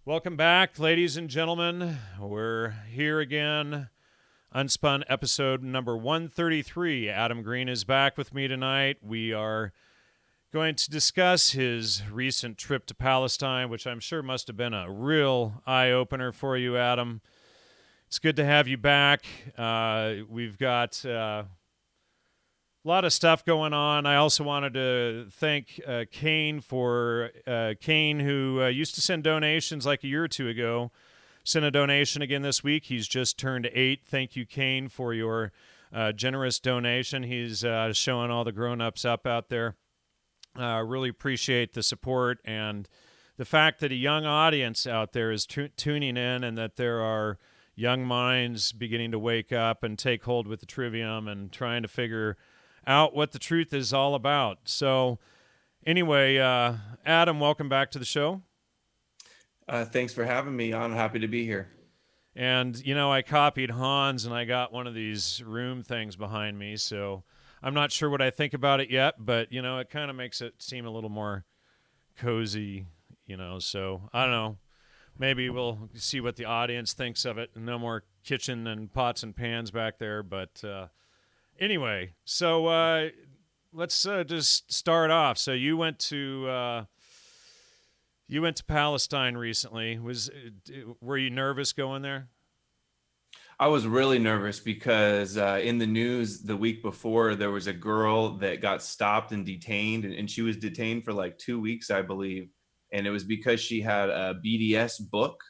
Welcome back, ladies and gentlemen. We're here again. UnSpun episode number 133. Adam Green is back with me tonight. We are going to discuss his recent trip to Palestine, which I'm sure must have been a real eye-opener for you, Adam. It's good to have you back. We've got a lot of stuff going on. I also wanted to thank Kane for Kane, who used to send donations like a year or two ago. Sent a donation again this week. He's just turned 8. Thank you, Kane, for your generous donation. He's showing all the grown-ups up out there. Really appreciate the support and the fact that a young audience out there is tuning in, and that there are young minds beginning to wake up and take hold with the trivium and trying to figure out what the truth is all about. So anyway, Adam, welcome back to the show. Thanks for having me. I'm happy to be here. And, I copied Hans, and I got one of these room things behind me, so I'm not sure what I think about it yet, but, it kind of makes it seem a little more cozy, so I don't know. Maybe we'll see what the audience thinks of it. No more kitchen and pots and pans back there, but anyway, so let's just start off. So you went to Palestine recently. Were you nervous going there? I was really nervous because in the news the week before, there was a girl that got stopped and detained, and she was detained for like 2 weeks, I believe. And it was because she had a BDS book,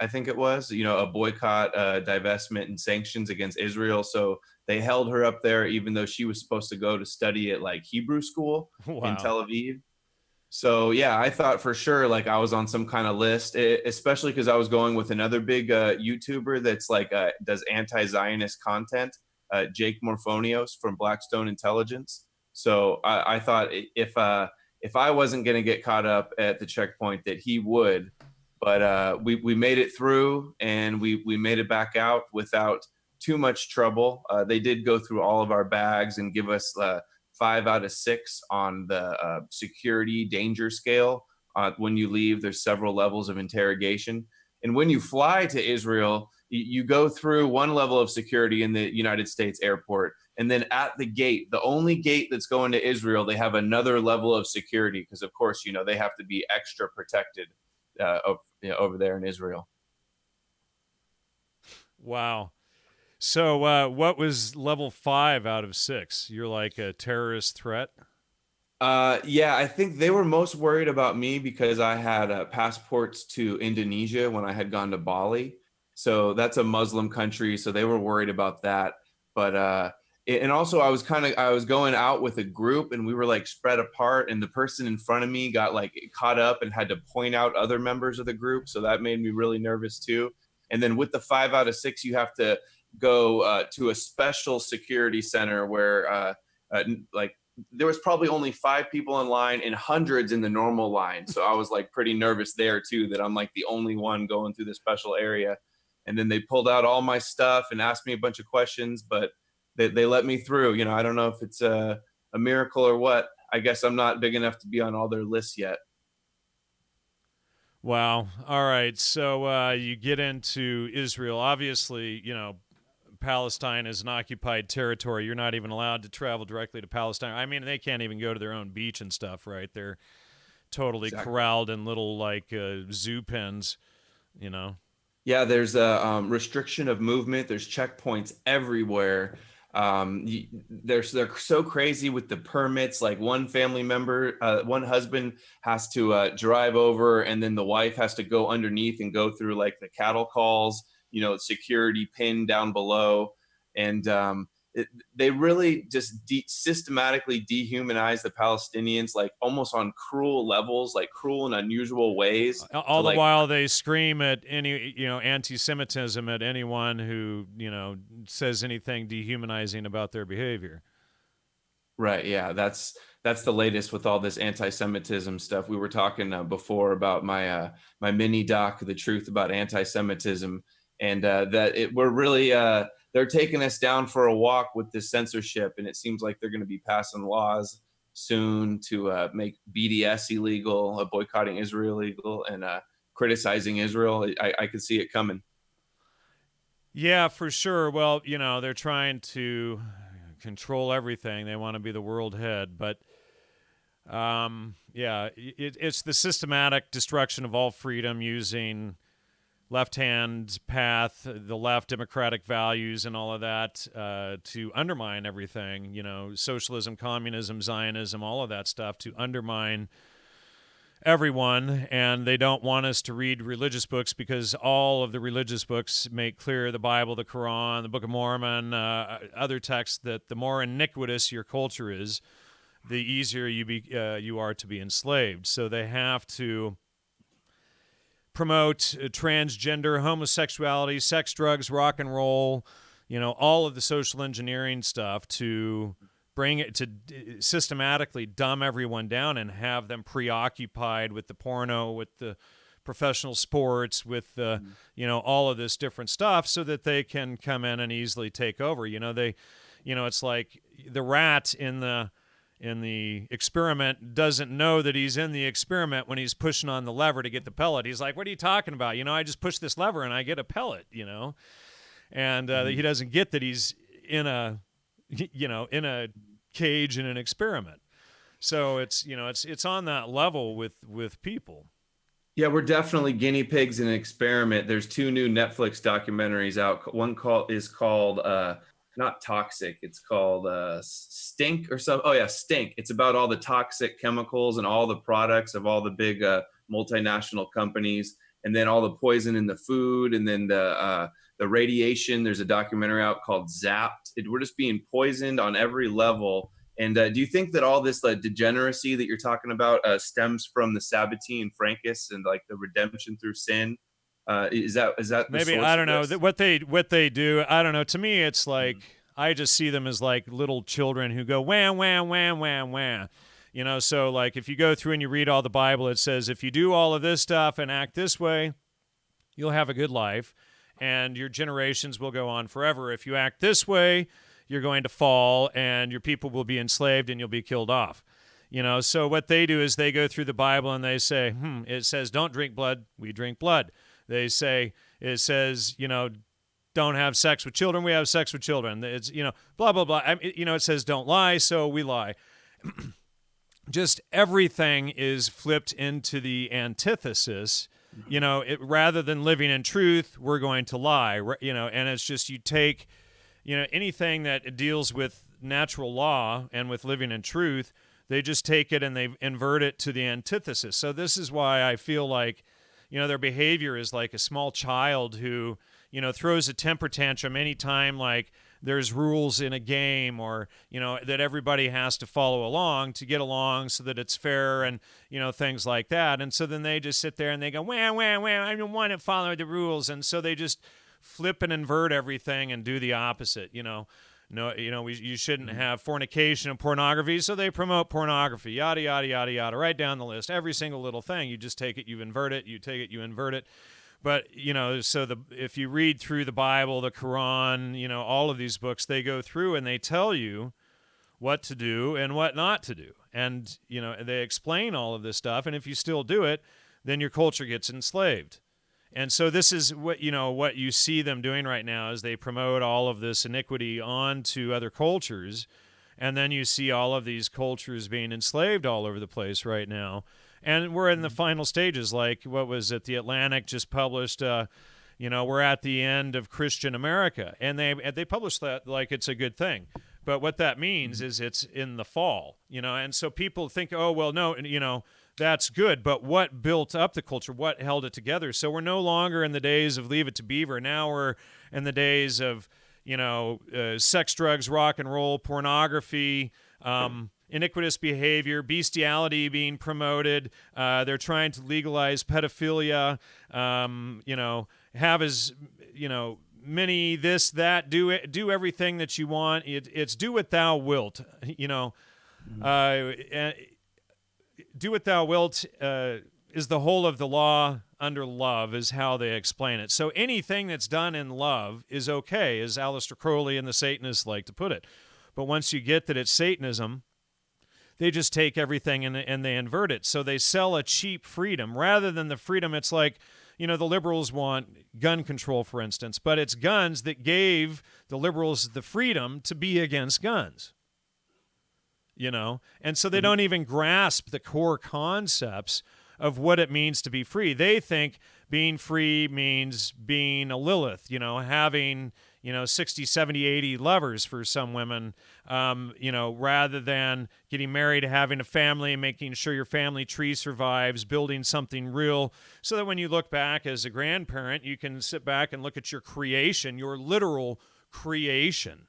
I think it was, a boycott, divestment, and sanctions against Israel. So they held her up there, even though she was supposed to go to study at like Hebrew school in Wow. Tel Aviv. So yeah, I thought for sure like I was on some kind of list, especially because I was going with another big YouTuber that's like does anti-Zionist content, Jake Morphonios from Blackstone Intelligence. So I thought if I wasn't going to get caught up at the checkpoint, that he would. But we made it through, and we made it back out without too much trouble. They did go through all of our bags and give us 5 out of 6 on the security danger scale. When you leave, there's several levels of interrogation. And when you fly to Israel, you go through one level of security in the United States airport. And then at the gate, the only gate that's going to Israel, they have another level of security because, of course, they have to be extra protected over there in Israel. Wow. So what was level 5 out of 6? You're like a terrorist threat? Yeah, I think they were most worried about me because I had passports to Indonesia when I had gone to Bali. So that's a Muslim country, so they were worried about that. But and also I was going out with a group, and we were like spread apart, and the person in front of me got like caught up and had to point out other members of the group, so that made me really nervous too. And then with the 5 out of 6, you have to go to a special security center where like there was probably only 5 people in line and hundreds in the normal line. So I was like pretty nervous there too, that I'm like the only one going through the special area. And then they pulled out all my stuff and asked me a bunch of questions, but they let me through. I don't know if it's a miracle or what. I guess I'm not big enough to be on all their lists yet. Wow. All right. So you get into Israel. Obviously, Palestine is an occupied territory. You're not even allowed to travel directly to Palestine. I mean, they can't even go to their own beach and stuff, right? They're totally Exactly. corralled in little like zoo pens, you know. Yeah, there's a restriction of movement. There's checkpoints everywhere. They're so crazy with the permits. Like one family member, one husband has to drive over, and then the wife has to go underneath and go through like the cattle calls, security pin down below, and they really just systematically dehumanize the Palestinians, like almost on cruel levels, like cruel and unusual ways. To All the like while they scream at any, anti-Semitism at anyone who, says anything dehumanizing about their behavior. Right. Yeah. That's the latest with all this anti-Semitism stuff. We were talking before about my mini doc, "The Truth About Anti-Semitism," and that we're really they're taking us down for a walk with this censorship, and it seems like they're going to be passing laws soon to make BDS illegal, boycotting Israel illegal, and criticizing Israel. I could see it coming. Yeah, for sure. Well, they're trying to control everything. They want to be the world head, but yeah, it's the systematic destruction of all freedom using left-hand path, the left democratic values and all of that to undermine everything, socialism, communism, Zionism, all of that stuff to undermine everyone. And they don't want us to read religious books because all of the religious books make clear, the Bible, the Quran, the Book of Mormon, other texts, that the more iniquitous your culture is, the easier you are to be enslaved. So they have to promote transgender, homosexuality, sex, drugs, rock and roll, all of the social engineering stuff to bring it to systematically dumb everyone down and have them preoccupied with the porno, with the professional sports, with the, all of this different stuff so that they can come in and easily take over. It's like the rat in the experiment doesn't know that he's in the experiment when he's pushing on the lever to get the pellet. He's like, what are you talking about? I just push this lever and I get a pellet, and he doesn't get that he's in a cage in an experiment. So it's on that level with people. Yeah, we're definitely guinea pigs in an experiment. There's 2 new Netflix documentaries out. One is called not Toxic. It's called Stink or something. Oh yeah, Stink. It's about all the toxic chemicals and all the products of all the big multinational companies, and then all the poison in the food, and then the radiation. There's a documentary out called Zapped. We're just being poisoned on every level. And do you think that all this degeneracy that you're talking about stems from the Sabbatean Frankists and like the redemption through sin? Is that the maybe? source I don't know this? what they do. I don't know. To me, it's like I just see them as like little children who go wham wham wham wham wham. So like if you go through and you read all the Bible, it says if you do all of this stuff and act this way, you'll have a good life, and your generations will go on forever. If you act this way, you're going to fall, and your people will be enslaved, and you'll be killed off. So what they do is they go through the Bible and they say, it says don't drink blood, we drink blood. They say, it says, don't have sex with children, we have sex with children. It's, blah, blah, blah. It says don't lie, so we lie. Just everything is flipped into the antithesis. Rather than living in truth, we're going to lie. And it's just you take, anything that deals with natural law and with living in truth, they just take it and they invert it to the antithesis. So this is why I feel like, their behavior is like a small child who, throws a temper tantrum anytime like there's rules in a game or, that everybody has to follow along to get along so that it's fair and, things like that. And so then they just sit there and they go, wham, wham, wham, I don't want to follow the rules. And so they just flip and invert everything and do the opposite. You shouldn't have fornication and pornography, so they promote pornography, yada, yada, yada, yada, right down the list. Every single little thing, you just take it, you invert it, you take it, you invert it. But, so if you read through the Bible, the Quran, all of these books, they go through and they tell you what to do and what not to do. And, they explain all of this stuff. And if you still do it, then your culture gets enslaved. And so this is what you see them doing right now is they promote all of this iniquity onto other cultures, and then you see all of these cultures being enslaved all over the place right now. And we're in the final stages, like what was it? The Atlantic just published, we're at the end of Christian America, and they published that like it's a good thing. But what that means is it's in the fall, and so people think, oh, well, no, that's good, but what built up the culture? What held it together? So we're no longer in the days of Leave It to Beaver. Now we're in the days of, sex, drugs, rock and roll, pornography, iniquitous behavior, bestiality being promoted. They're trying to legalize pedophilia, have as, many this, that, do everything that you want. It's do what thou wilt, do what thou wilt is the whole of the law under love is how they explain it. So anything that's done in love is okay, as Aleister Crowley and the Satanists like to put it. But once you get that it's Satanism, They just take everything and they invert it. So they sell a cheap freedom rather than the freedom. It's like, the liberals want gun control, for instance, but it's guns that gave the liberals the freedom to be against guns. And so they don't even grasp the core concepts of what it means to be free. They think being free means being a Lilith, having, 60, 70, 80 lovers for some women, rather than getting married, having a family, making sure your family tree survives, building something real, so that when you look back as a grandparent, you can sit back and look at your creation, your literal creation.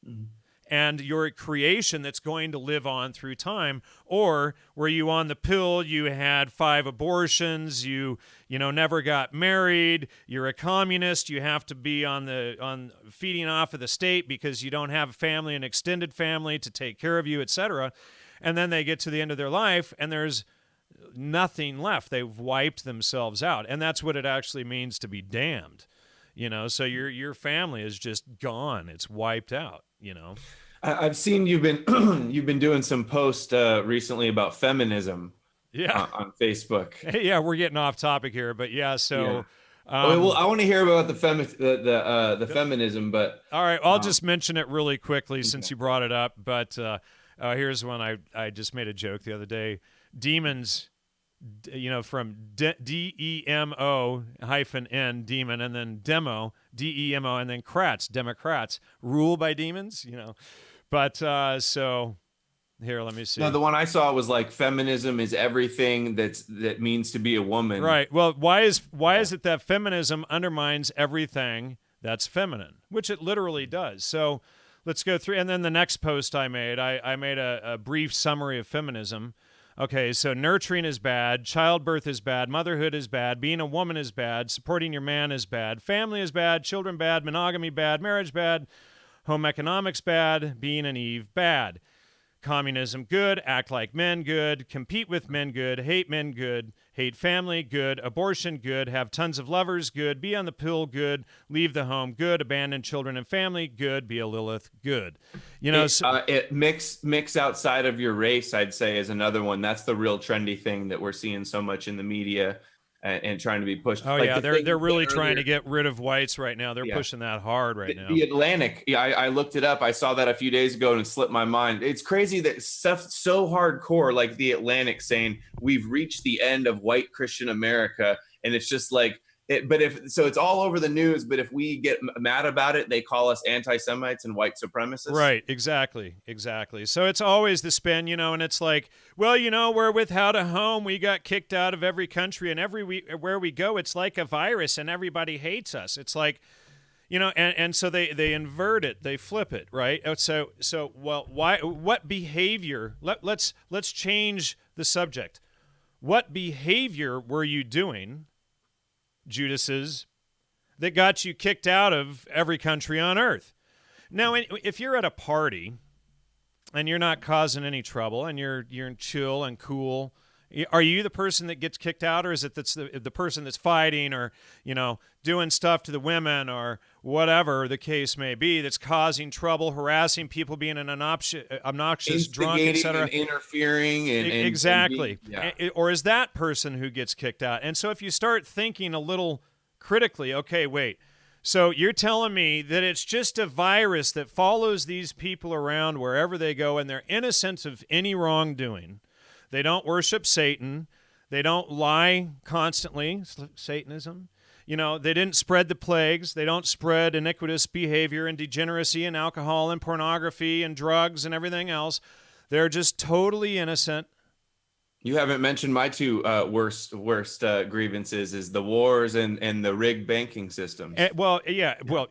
Mm-hmm. And your creation that's going to live on through time. Or were you on the pill, you had 5 abortions, you never got married, you're a communist, you have to be on feeding off of the state because you don't have a family, an extended family to take care of you, etc. And then they get to the end of their life and there's nothing left. They've wiped themselves out. And that's what it actually means to be damned. So your family is just gone. It's wiped out, I've seen you've been doing some posts recently about feminism. Yeah. On Facebook. Yeah, we're getting off topic here, but yeah. So, yeah. Well, I want to hear about the feminism, but all right, I'll just mention it really quickly since you brought it up. But here's one I just made a joke the other day. Demons. From DEMO-N, demon, and then demo, DEMO, and then Democrats, rule by demons, But so here, let me see. No, the one I saw was like feminism is everything that means to be a woman. Right. Well, why is it that feminism undermines everything that's feminine, which it literally does? So let's go through. And then the next post I made a brief summary of feminism. Okay, so nurturing is bad, childbirth is bad, motherhood is bad, being a woman is bad, supporting your man is bad, family is bad, children bad, monogamy bad, marriage bad, home economics bad, being an Eve bad. Communism good, act like men good, compete with men good, hate family good, abortion good, have tons of lovers good, be on the pill good, leave the home good, abandon children and family good, be a Lilith good. Mix outside of your race, I'd say, is another one. That's the real trendy thing that we're seeing so much in the media. And trying to be pushed. Oh, yeah, they're really trying to get rid of whites right now. They're pushing that hard right now. The Atlantic, I looked it up. I saw that a few days ago and it slipped my mind. It's crazy that stuff so hardcore, like the Atlantic saying we've reached the end of white Christian America, and it's just like. It's all over the news, but if we get mad about it, they call us anti-Semites and white supremacists. Right, exactly. So it's always the spin, and it's like, well, we're without a home. We got kicked out of every country, and where we go, it's like a virus, and everybody hates us. It's like, and so they invert it, they flip it, right? So well, why? What behavior? Let's change the subject. What behavior were you doing, Judas's, that got you kicked out of every country on earth? Now, if you're at a party and you're not causing any trouble and you're chill and cool, are you the person that gets kicked out, or is it that's the person that's fighting or doing stuff to the women or whatever the case may be that's causing trouble, harassing people, being an obnoxious drunk, etc., and interfering and exactly, or is that person who gets kicked out? And so if you start thinking a little critically, okay, wait. So you're telling me that it's just a virus that follows these people around wherever they go, and they're innocent of any wrongdoing. They don't worship Satan. They don't lie constantly, Satanism. They didn't spread the plagues. They don't spread iniquitous behavior and degeneracy and alcohol and pornography and drugs and everything else. They're just totally innocent. You haven't mentioned my two worst grievances is the wars and the rigged banking systems.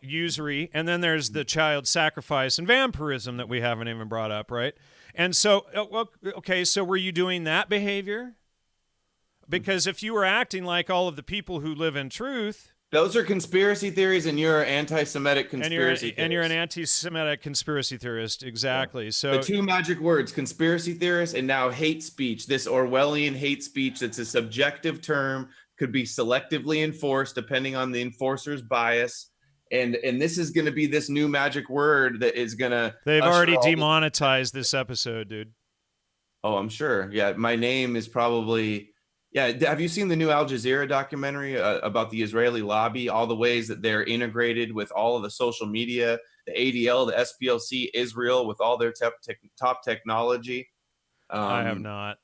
Usury. And then there's the child sacrifice and vampirism that we haven't even brought up, right? And so, so were you doing that behavior? Because if you were acting like all of the people who live in truth... Those are conspiracy theories, and you're an anti-Semitic conspiracy theorist. And you're an anti-Semitic conspiracy theorist, exactly. Yeah. So the two magic words, conspiracy theorist and now hate speech, this Orwellian hate speech that's a subjective term, could be selectively enforced depending on the enforcer's bias. And this is going to be this new magic word that is going to... They've already demonetized this episode, dude. Oh, I'm sure. Yeah, my name is probably. Yeah, have you seen the new Al Jazeera documentary about the Israeli lobby? All the ways that they're integrated with all of the social media, the ADL, the SPLC, Israel, with all their top technology. I have Um, not.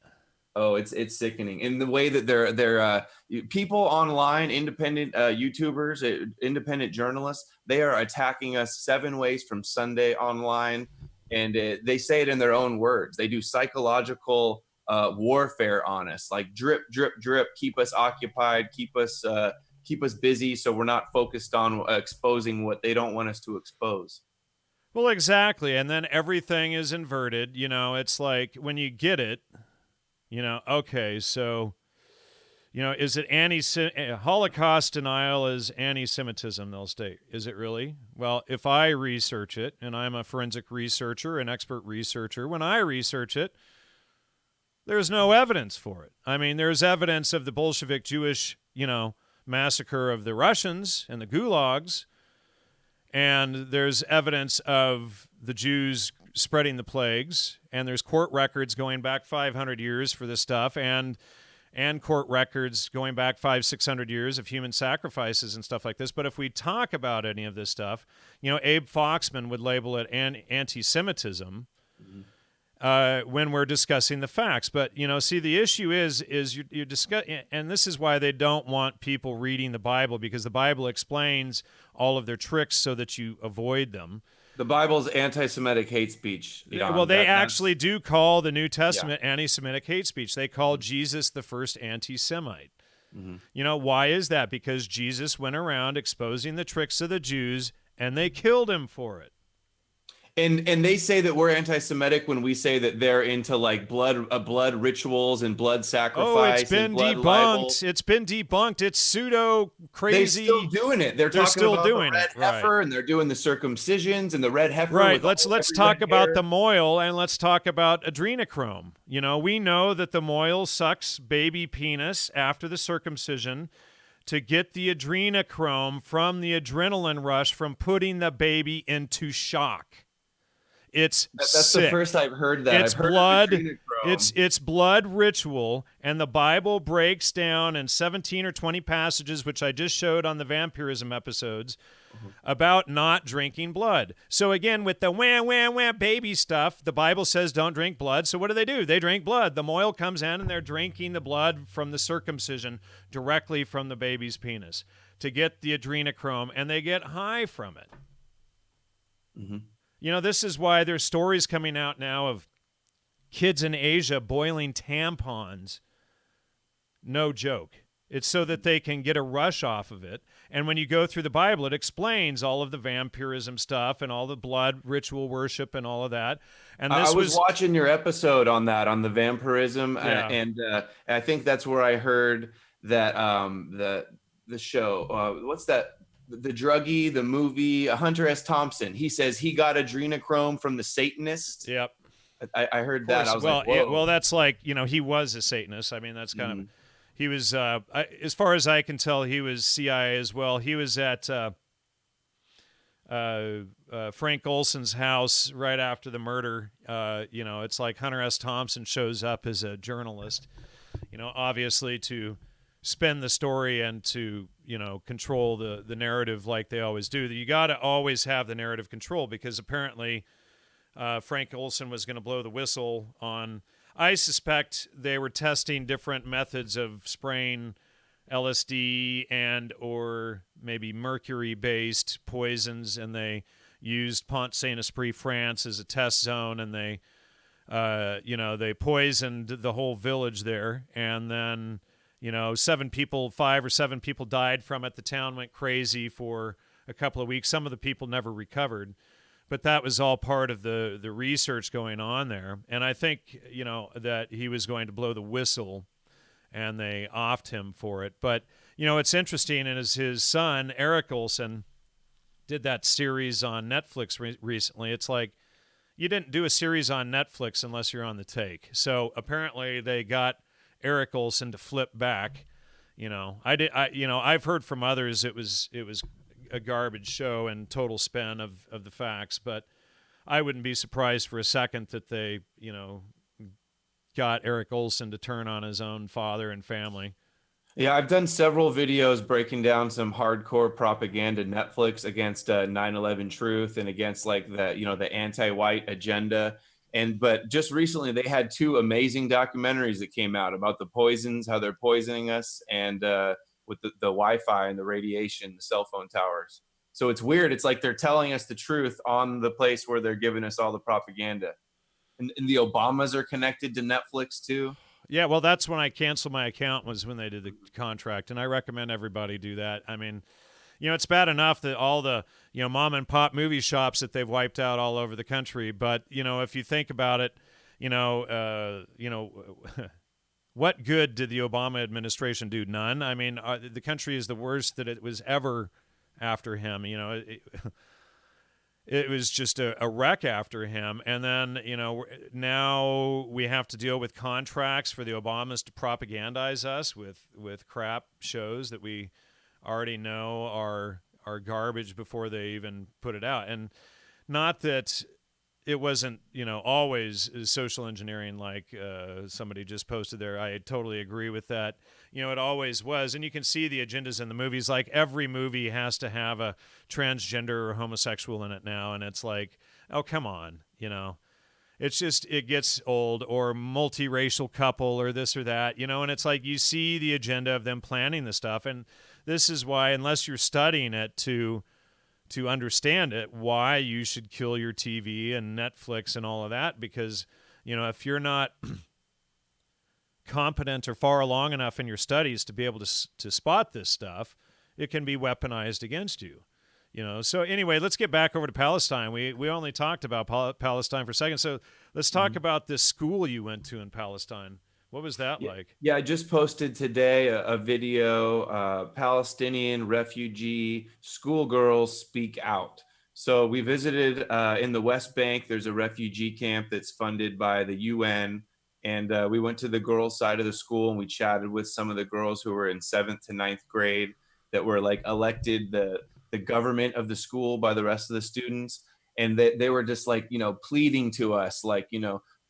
Oh, it's sickening in the way that they're people online, independent YouTubers, independent journalists. They are attacking us 7 ways from Sunday online, and they say it in their own words. They do psychological warfare on us, like drip, drip, drip. Keep us occupied, keep us busy, so we're not focused on exposing what they don't want us to expose. Well, exactly. And then everything is inverted. It's like when you get it, okay, so, is it Holocaust denial is anti-Semitism, they'll state. Is it really? Well, if I research it, and I'm a forensic researcher, an expert researcher, when I research it, there's no evidence for it. I mean, there's evidence of the Bolshevik Jewish, massacre of the Russians and the gulags, and there's evidence of the Jews spreading the plagues, and there's court records going back 500 years for this stuff, and court records going back 500-600 years of human sacrifices and stuff like this. But if we talk about any of this stuff, Abe Foxman would label it anti-Semitism when we're discussing the facts. But see, the issue is you discuss, and this is why they don't want people reading the Bible, because the Bible explains all of their tricks so that you avoid them. The Bible's anti-Semitic hate speech. Jan. Well, they actually do call the New Testament anti-Semitic hate speech. They call Jesus the first anti-Semite. Why is that? Because Jesus went around exposing the tricks of the Jews, and they killed him for it. And they say that we're anti-Semitic when we say that they're into like blood rituals and blood sacrifice. Oh, it's been debunked. Libel. It's been debunked. It's pseudo crazy. They're still doing it. They're talking still about doing the red it, heifer, right. and they're doing the circumcisions and the red heifer. Right. With Let's talk about the moil, and let's talk about adrenochrome. We know that the moil sucks baby penis after the circumcision to get the adrenochrome from the adrenaline rush from putting the baby into shock. That's sick. The first I've heard that. It's blood. It's blood ritual, and the Bible breaks down in 17 or 20 passages, which I just showed on the vampirism episodes, about not drinking blood. So again, with the wham baby stuff, the Bible says don't drink blood. So what do? They drink blood. The moil comes in, and they're drinking the blood from the circumcision directly from the baby's penis to get the adrenochrome, and they get high from it. This is why there's stories coming out now of kids in Asia boiling tampons. No joke. It's so that they can get a rush off of it. And when you go through the Bible, it explains all of the vampirism stuff and all the blood ritual worship and all of that. And this I was watching your episode on that, on the vampirism, and I think that's where I heard that the show. What's that? The druggie, the movie, Hunter S. Thompson. He says he got adrenochrome from the Satanist. Yep. I heard that. I was like, whoa. Well, that's like, he was a Satanist. I mean, that's kind of, he was, as far as I can tell, he was CIA as well. He was at Frank Olson's house right after the murder. It's like Hunter S. Thompson shows up as a journalist, obviously to spin the story and to control the narrative like they always do. You got to always have the narrative control, because apparently Frank Olson was going to blow the whistle on, I suspect they were testing different methods of spraying LSD and or maybe mercury-based poisons, and they used Pont Saint-Esprit, France as a test zone, and they poisoned the whole village there, and then 5 or 7 people died from it. The town went crazy for a couple of weeks. Some of the people never recovered, but that was all part of the research going on there. And I think, that he was going to blow the whistle, and they offed him for it. But, it's interesting, and as his son, Eric Olson, did that series on Netflix recently, it's like, you didn't do a series on Netflix unless you're on the take. So apparently they got Eric Olson to flip back. I've heard from others it was a garbage show and total spin of the facts, but I wouldn't be surprised for a second that they got Eric Olson to turn on his own father and family. Yeah, I've done several videos breaking down some hardcore propaganda Netflix against 9/11 Truth and against like the anti-white agenda. And but just recently they had two amazing documentaries that came out about the poisons, how they're poisoning us, and with the Wi-Fi and the radiation, the cell phone towers. So it's weird. It's like they're telling us the truth on the place where they're giving us all the propaganda. And the Obamas are connected to Netflix too. Yeah, well, that's when I canceled my account, was when they did the contract, and I recommend everybody do that. I mean, it's bad enough that all the mom and pop movie shops that they've wiped out all over the country, but if you think about it, you know, uh, you know. What good did the Obama administration do? None. I mean, the country is the worst that it was ever after him. It was just a wreck after him. And then, now we have to deal with contracts for the Obamas to propagandize us with crap shows that we already know are garbage before they even put it out. And not that it wasn't, always social engineering like somebody just posted there. I totally agree with that. It always was. And you can see the agendas in the movies. Like every movie has to have a transgender or homosexual in it now. And it's like, oh, come on, It's just, it gets old, or multiracial couple or this or that, and it's like you see the agenda of them planning the stuff. And this is why, unless you're studying it to understand it, why you should kill your TV and Netflix and all of that, because if you're not competent or far along enough in your studies to be able to spot this stuff, it can be weaponized against you. So anyway, let's get back over to Palestine. We only talked about Palestine for a second, so let's talk about this school you went to in Palestine. What was that like? Yeah, I just posted today a video, Palestinian refugee schoolgirls speak out. So we visited in the West Bank. There's a refugee camp that's funded by the UN. And we went to the girls' side of the school and we chatted with some of the girls who were in 7th to 9th grade that were like elected the government of the school by the rest of the students. And they were just like, pleading to us, like,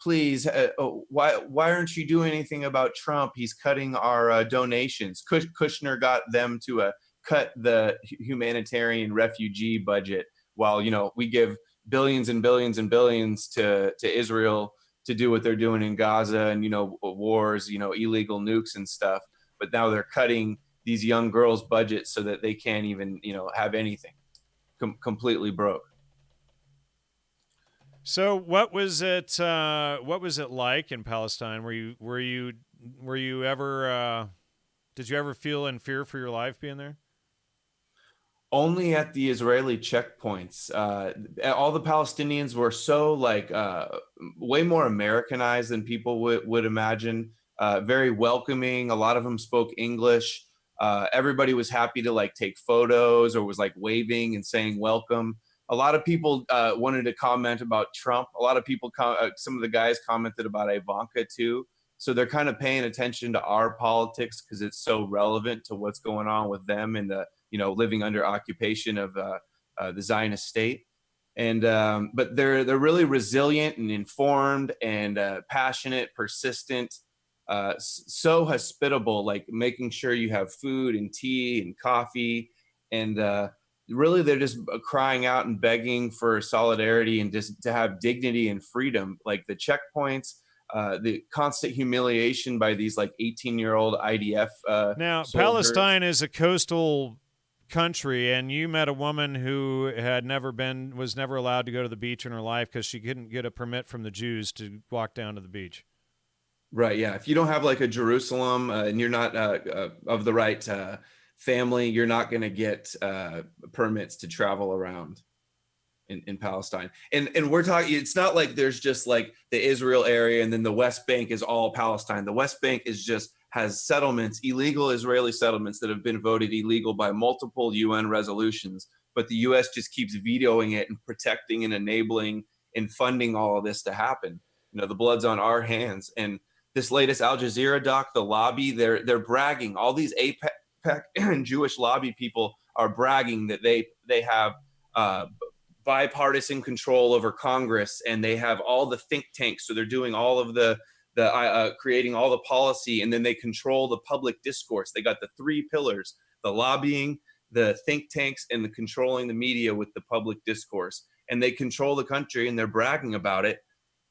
please, why aren't you doing anything about Trump? He's cutting our donations. Kushner got them to cut the humanitarian refugee budget, while we give billions and billions and billions to Israel to do what they're doing in Gaza and wars, illegal nukes and stuff. But now they're cutting these young girls' budgets so that they can't even have anything. Completely broke. So what was it? What was it like in Palestine? Were you ever? Did you ever feel in fear for your life being there? Only at the Israeli checkpoints. All the Palestinians were so like way more Americanized than people would imagine. Very welcoming. A lot of them spoke English. Everybody was happy to like take photos or was like waving and saying welcome. A lot of people wanted to comment about Trump. A lot of people, some of the guys commented about Ivanka too. So they're kind of paying attention to our politics because it's so relevant to what's going on with them and the living under occupation of the Zionist state. And but they're really resilient and informed and passionate, persistent, so hospitable, like making sure you have food and tea and coffee, and really they're just crying out and begging for solidarity and just to have dignity and freedom. Like the checkpoints, the constant humiliation by these like 18-year-old IDF Now, soldiers. Palestine is a coastal country, and you met a woman who was never allowed to go to the beach in her life because she couldn't get a permit from the Jews to walk down to the beach. Right. Yeah. If you don't have like a Jerusalem and you're not of the right family, you're not going to get permits to travel around in Palestine. And we're talking, it's not like there's just like the Israel area and then the West Bank is all Palestine. The West Bank has settlements, illegal Israeli settlements that have been voted illegal by multiple UN resolutions. But the US just keeps vetoing it and protecting and enabling and funding all of this to happen. The blood's on our hands. And this latest Al Jazeera doc, the lobby, they're bragging. All these APEC and Jewish lobby people are bragging that they have bipartisan control over Congress and they have all the think tanks. So they're doing all of the creating all the policy, and then they control the public discourse. They got the three pillars: the lobbying, the think tanks, and the controlling the media with the public discourse. And they control the country, and they're bragging about it.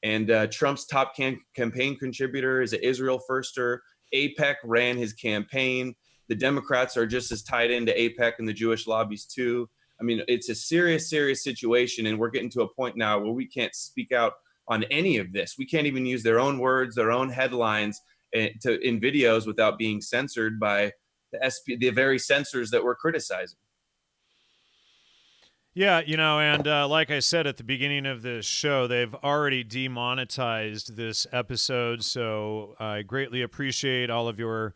And Trump's top campaign contributor is an Israel firster. AIPAC ran his campaign. The Democrats are just as tied into AIPAC and the Jewish lobbies too. I mean, it's a serious, serious situation, and we're getting to a point now where we can't speak out on any of this. We can't even use their own words, their own headlines in videos without being censored by the very censors that we're criticizing. Yeah, and like I said at the beginning of this show, they've already demonetized this episode, so I greatly appreciate all of your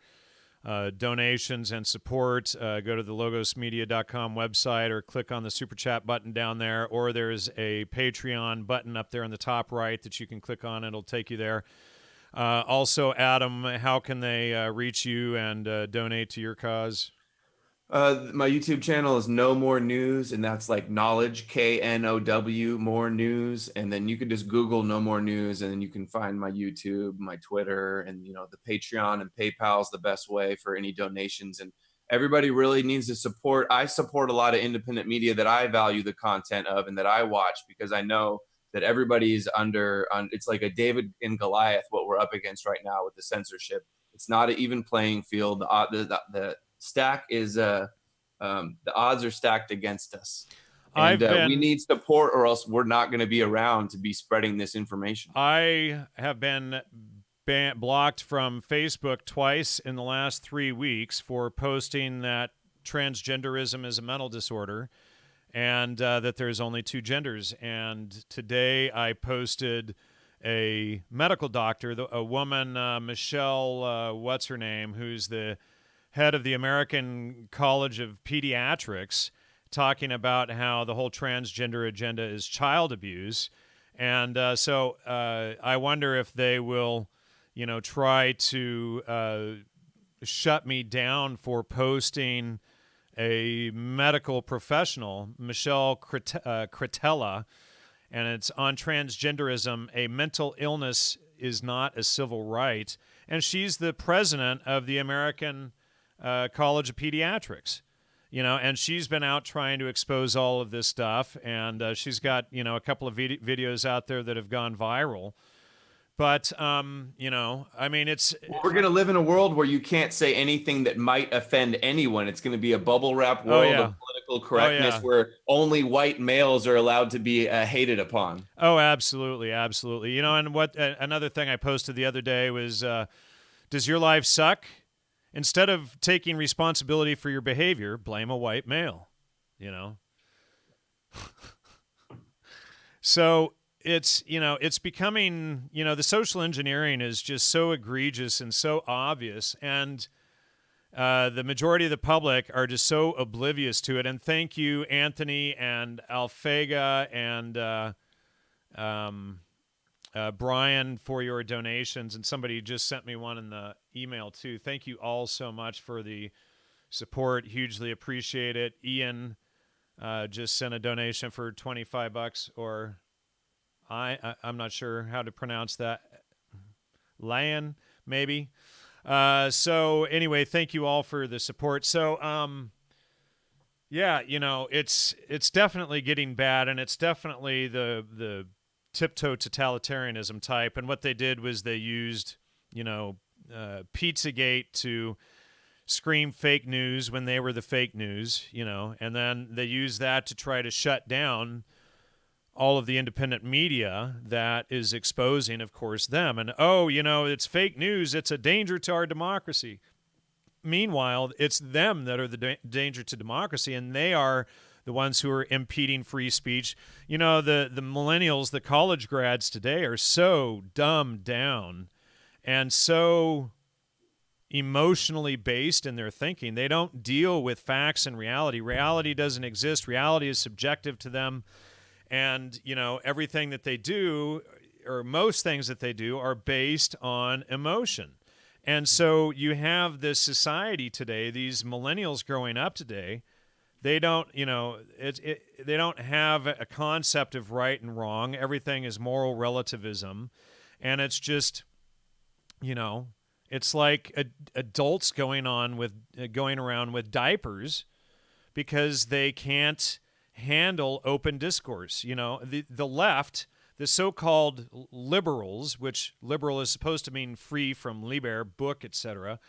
donations and support. Go to the logosmedia.com website or click on the super chat button down there, or there's a Patreon button up there in the top right that you can click on. It'll take you there. Also, Adam, how can they reach you and donate to your cause? My YouTube channel is No More News, and that's like knowledge, KNOW, more news. And then you can just Google No More News, and then you can find my YouTube, my Twitter, and the Patreon and PayPal is the best way for any donations. And everybody really needs to support. I support a lot of independent media that I value the content of and that I watch, because I know that everybody's it's like a David and Goliath, what we're up against right now with the censorship. It's not an even playing field. The stack is the odds are stacked against us, and we need support, or else we're not going to be around to be spreading this information. I have been blocked from Facebook twice in the last 3 weeks for posting that transgenderism is a mental disorder, and that there's only two genders. And today I posted a medical doctor, a woman, Michelle, what's her name, who's the head of the American College of Pediatrics, talking about how the whole transgender agenda is child abuse. And so I wonder if they will, try to shut me down for posting a medical professional, Michelle Cretella, and it's on transgenderism. A mental illness is not a civil right. And she's the president of the American College of Pediatrics, and she's been out trying to expose all of this stuff, and she's got, a couple of videos out there that have gone viral. But, I mean, we're going to live in a world where you can't say anything that might offend anyone. It's going to be a bubble wrap world of political correctness where only white males are allowed to be hated upon. Oh, absolutely. Absolutely. And what another thing I posted the other day was, does your life suck? Instead of taking responsibility for your behavior, blame a white male, So it's becoming, the social engineering is just so egregious and so obvious. And the majority of the public are just so oblivious to it. And thank you, Anthony and Alfega and Brian, for your donations. And somebody just sent me one in the email too. Thank you all so much for the support. Hugely appreciate it. Ian just sent a donation for $25, or I'm not sure how to pronounce that. Lion, maybe. So anyway, thank you all for the support. So yeah, it's definitely getting bad, and it's definitely the tiptoe totalitarianism type. And what they did was they used, Pizzagate to scream fake news when they were the fake news, and then they used that to try to shut down all of the independent media that is exposing, of course, them. And, it's fake news. It's a danger to our democracy. Meanwhile, it's them that are the danger to democracy, and they are the ones who are impeding free speech. The millennials, the college grads today, are so dumbed down and so emotionally based in their thinking. They don't deal with facts and reality. Reality doesn't exist. Reality is subjective to them. And, everything that they do, or most things that they do, are based on emotion. And so you have this society today, these millennials growing up today, they don't, they don't have a concept of right and wrong. Everything is moral relativism. And it's just You know, it's like adults going around with diapers because they can't handle open discourse. You know, the left, the so-called liberals, which liberal is supposed to mean free from liber, book, etc.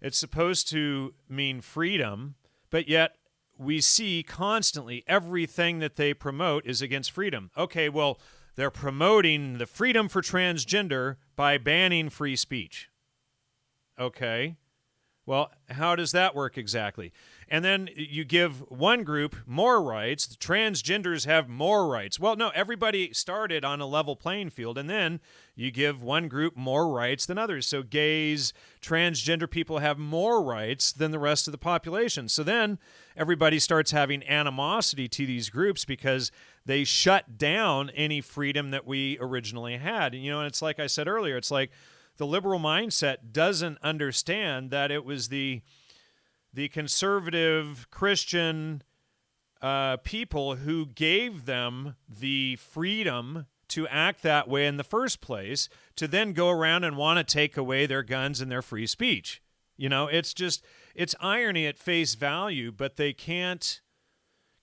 It's supposed to mean freedom, but yet we see constantly everything that they promote is against freedom. Okay, well, they're promoting the freedom for transgender by banning free speech. Okay. Well, how does that work exactly? And then you give one group more rights. The transgenders have more rights. Well, no, everybody started on a level playing field, and then you give one group more rights than others. So gays, transgender people have more rights than the rest of the population. So then everybody starts having animosity to these groups because they shut down any freedom that we originally had. And, and it's like I said earlier, it's like the liberal mindset doesn't understand that it was the conservative Christian people who gave them the freedom to act that way in the first place, to then go around and want to take away their guns and their free speech. It's irony at face value, but they can't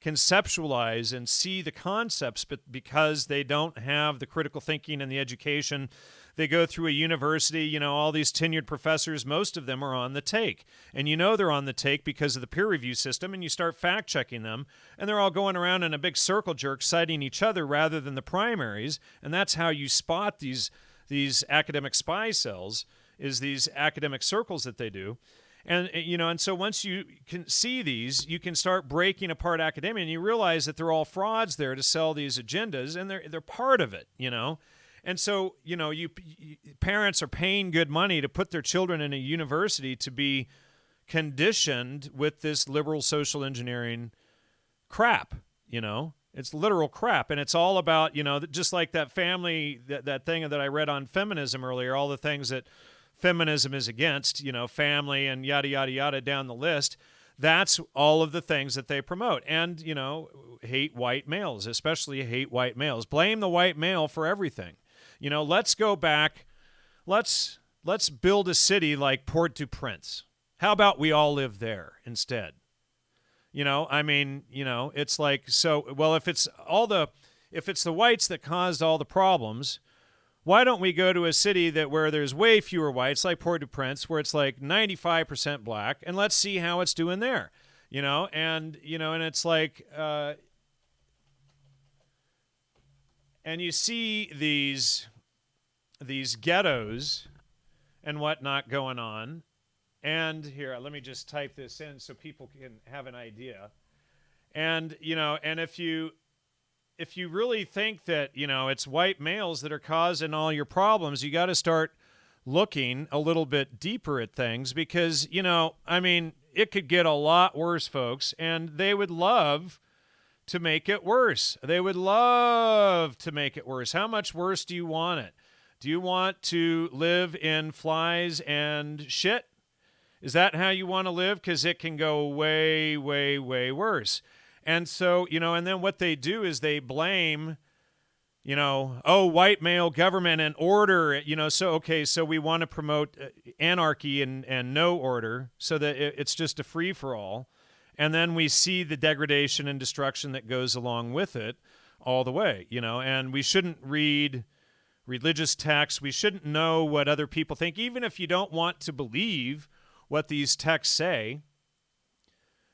conceptualize and see the concepts, but because they don't have the critical thinking and the education. They go through a university, all these tenured professors, most of them are on the take. And they're on the take because of the peer review system, and you start fact-checking them, and they're all going around in a big circle jerk citing each other rather than the primaries, and that's how you spot these academic spy cells, is these academic circles that they do. And, and so once you can see these, you can start breaking apart academia, and you realize that they're all frauds there to sell these agendas, and they're part of it, And so, parents are paying good money to put their children in a university to be conditioned with this liberal social engineering crap, It's literal crap. And it's all about, just like that family, that thing that I read on feminism earlier, all the things that feminism is against, family and yada, yada, yada down the list. That's all of the things that they promote. And, hate white males, especially hate white males. Blame the white male for everything. Let's go back. Let's build a city like Port-au-Prince. How about we all live there instead? It's like, so, well, if it's the whites that caused all the problems, why don't we go to a city where there's way fewer whites, like Port-au-Prince, where it's like 95% black, and let's see how it's doing there, and it's like, and you see these ghettos and whatnot going on. And here, let me just type this in so people can have an idea. And, and if you really think that, it's white males that are causing all your problems, you got to start looking a little bit deeper at things because, it could get a lot worse, folks, and they would love to make it worse. They would love to make it worse. How much worse do you want it? Do you want to live in flies and shit? Is that how you want to live? Because it can go way, way, way worse. And so, and then what they do is they blame, white male government and order, so we want to promote anarchy and no order so that it's just a free-for-all. And then we see the degradation and destruction that goes along with it all the way, and we shouldn't read religious texts. We shouldn't know what other people think, even if you don't want to believe what these texts say.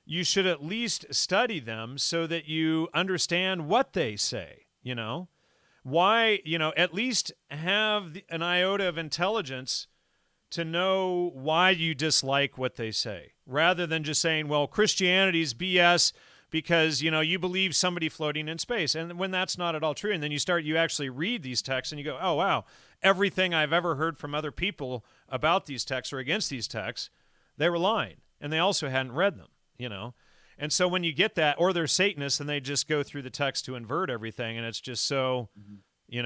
You should at least study them so that you understand what they say, Why, at least have an iota of intelligence to know why you dislike what they say, rather than just saying, well, Christianity's BS because, you believe somebody floating in space. And when that's not at all true, and then you actually read these texts and you go, oh, wow, everything I've ever heard from other people about these texts or against these texts, they were lying. And they also hadn't read them, And so when you get that, or they're Satanists and they just go through the text to invert everything, and it's just so, Speaking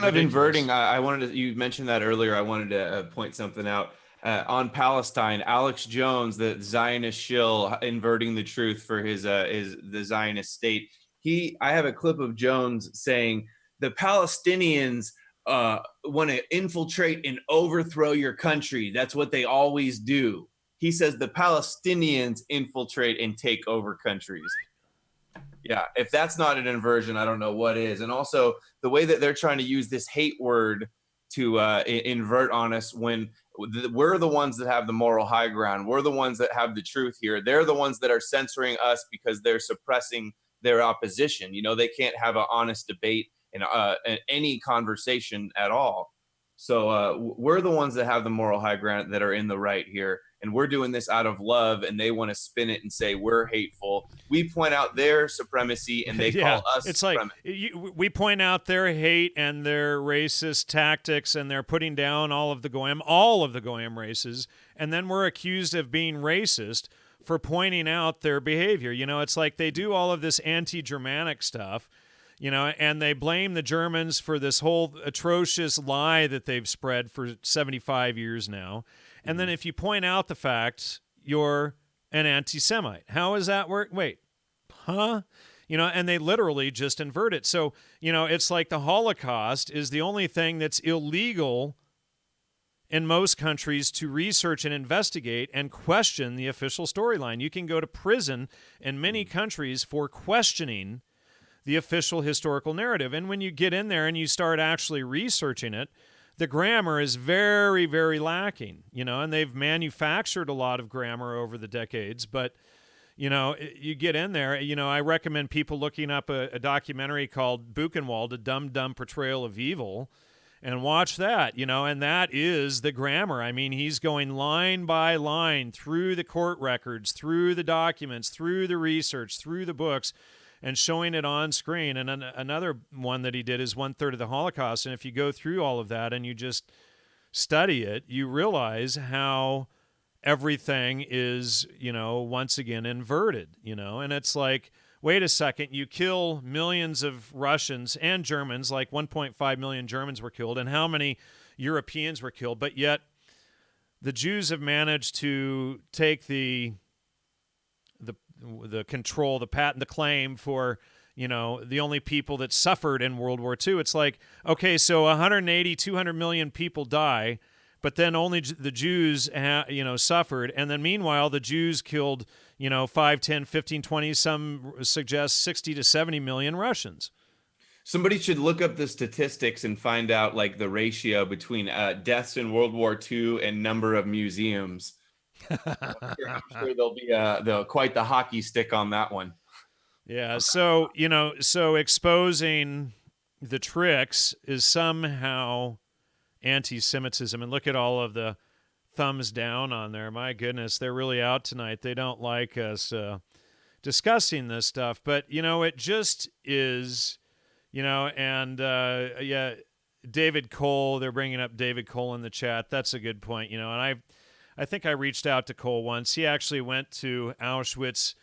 ridiculous. of inverting, I wanted to, you mentioned that earlier. I wanted to point something out. On Palestine, Alex Jones, the Zionist shill, inverting the truth for the Zionist state. I have a clip of Jones saying the Palestinians want to infiltrate and overthrow your country. That's what they always do. He says the Palestinians infiltrate and take over countries. Yeah, if that's not an inversion, I don't know what is. And also the way that they're trying to use this hate word to invert on us when we're the ones that have the moral high ground. We're the ones that have the truth here. They're the ones that are censoring us because they're suppressing their opposition. You know, they can't have an honest debate in any conversation at all. So we're the ones that have the moral high ground, that are in the right here. And we're doing this out of love, and they want to spin it and say we're hateful. We point out their supremacy, and they Yeah, call us it's like we point out their hate and their racist tactics, and they're putting down all of the Goyim races, and then we're accused of being racist for pointing out their behavior. You know, it's like they do all of this anti-Germanic stuff, you know, and they blame the Germans for this whole atrocious lie that they've spread for 75 years now. And then if you point out the fact, you're an anti-Semite. How does that work? Wait, huh? You know, and they literally just invert it. So, you know, it's like the Holocaust is the only thing that's illegal in most countries to research and investigate and question the official storyline. You can go to prison in many countries for questioning the official historical narrative. And when you get in there and you start actually researching it, the grammar is very, very lacking, you know, and they've manufactured a lot of grammar over the decades. But, you know, you get in there, you know, I recommend people looking up a documentary called Buchenwald, A Dumb, Dumb Portrayal of Evil, and watch that, you know, and that is the grammar. I mean, he's going line by line through the court records, through the documents, through the research, through the books, and showing it on screen. And another one that he did is 1/3 of the Holocaust. And if you go through all of that and you just study it, you realize how everything is, you know, once again inverted, you know. And it's like, wait a second, you kill millions of Russians and Germans, like 1.5 million Germans were killed, and how many Europeans were killed, but yet the Jews have managed to take the control, the patent, the claim for, you know, the only people that suffered in World War II. It's like, okay, so 180, 200 million people die, but then only the Jews, you know, suffered. And then meanwhile, the Jews killed, you know, 5, 10, 15, 20, some suggest 60 to 70 million Russians. Somebody should look up the statistics and find out like the ratio between deaths in World War II and number of museums. I'm sure there'll be quite the hockey stick on that one. Yeah, so, you know, so exposing the tricks is somehow anti-Semitism. And look at all of the thumbs down on there. My goodness, they're really out tonight. They don't like us discussing this stuff. But, you know, it just is, you know, and, yeah, David Cole, they're bringing up David Cole in the chat. That's a good point, you know, and I think I reached out to Cole once. He actually went to Auschwitz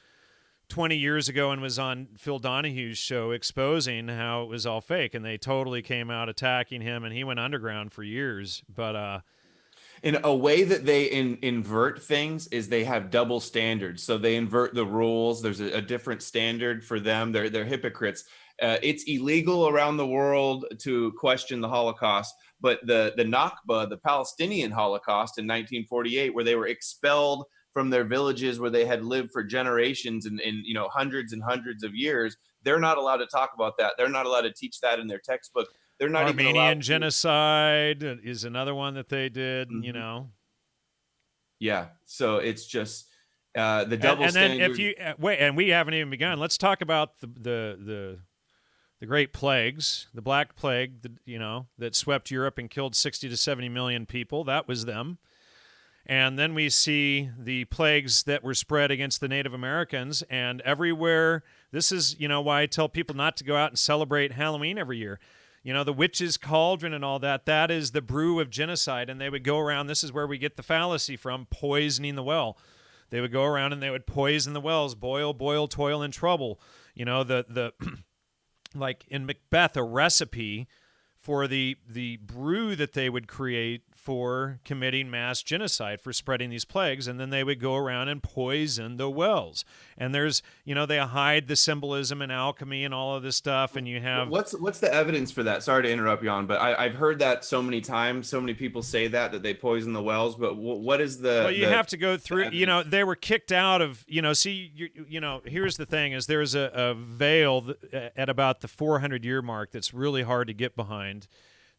20 years ago and was on Phil Donahue's show exposing how it was all fake, and they totally came out attacking him, and he went underground for years. But in a way that they invert things is they have double standards. So they invert the rules. There's a different standard for them. They're hypocrites. It's illegal around the world to question the Holocaust, but the Nakba, the Palestinian Holocaust in 1948, where they were expelled from their villages where they had lived for generations and you know, hundreds and hundreds of years, they're not allowed to talk about that. They're not allowed to teach that in their textbook. They're not even allowed Armenian genocide is another one that they did, you know. Yeah, so it's just the double and then standard. if you wait, and we haven't even begun. Let's talk about the Great Plagues, the Black Plague, you know, that swept Europe and killed 60 to 70 million people. That was them. And then we see the plagues that were spread against the Native Americans, and everywhere. This is, you know, why I tell people not to go out and celebrate Halloween every year. You know, the witch's cauldron and all that, that is the brew of genocide. And they would go around, this is where we get the fallacy from, poisoning the well. They would go around and they would poison the wells, boil, boil, toil, and trouble. You know, the like in Macbeth, a recipe for the brew that they would create for committing mass genocide, for spreading these plagues, and then they would go around and poison the wells. And there's, they hide the symbolism and alchemy and all of this stuff, and you have... What's the evidence for that? Sorry to interrupt, Jan, but I've heard that so many times. So many people say that they poison the wells, but what is the... Well, you have to go through, they were kicked out of, here's the thing, is there's a veil at about the 400-year mark that's really hard to get behind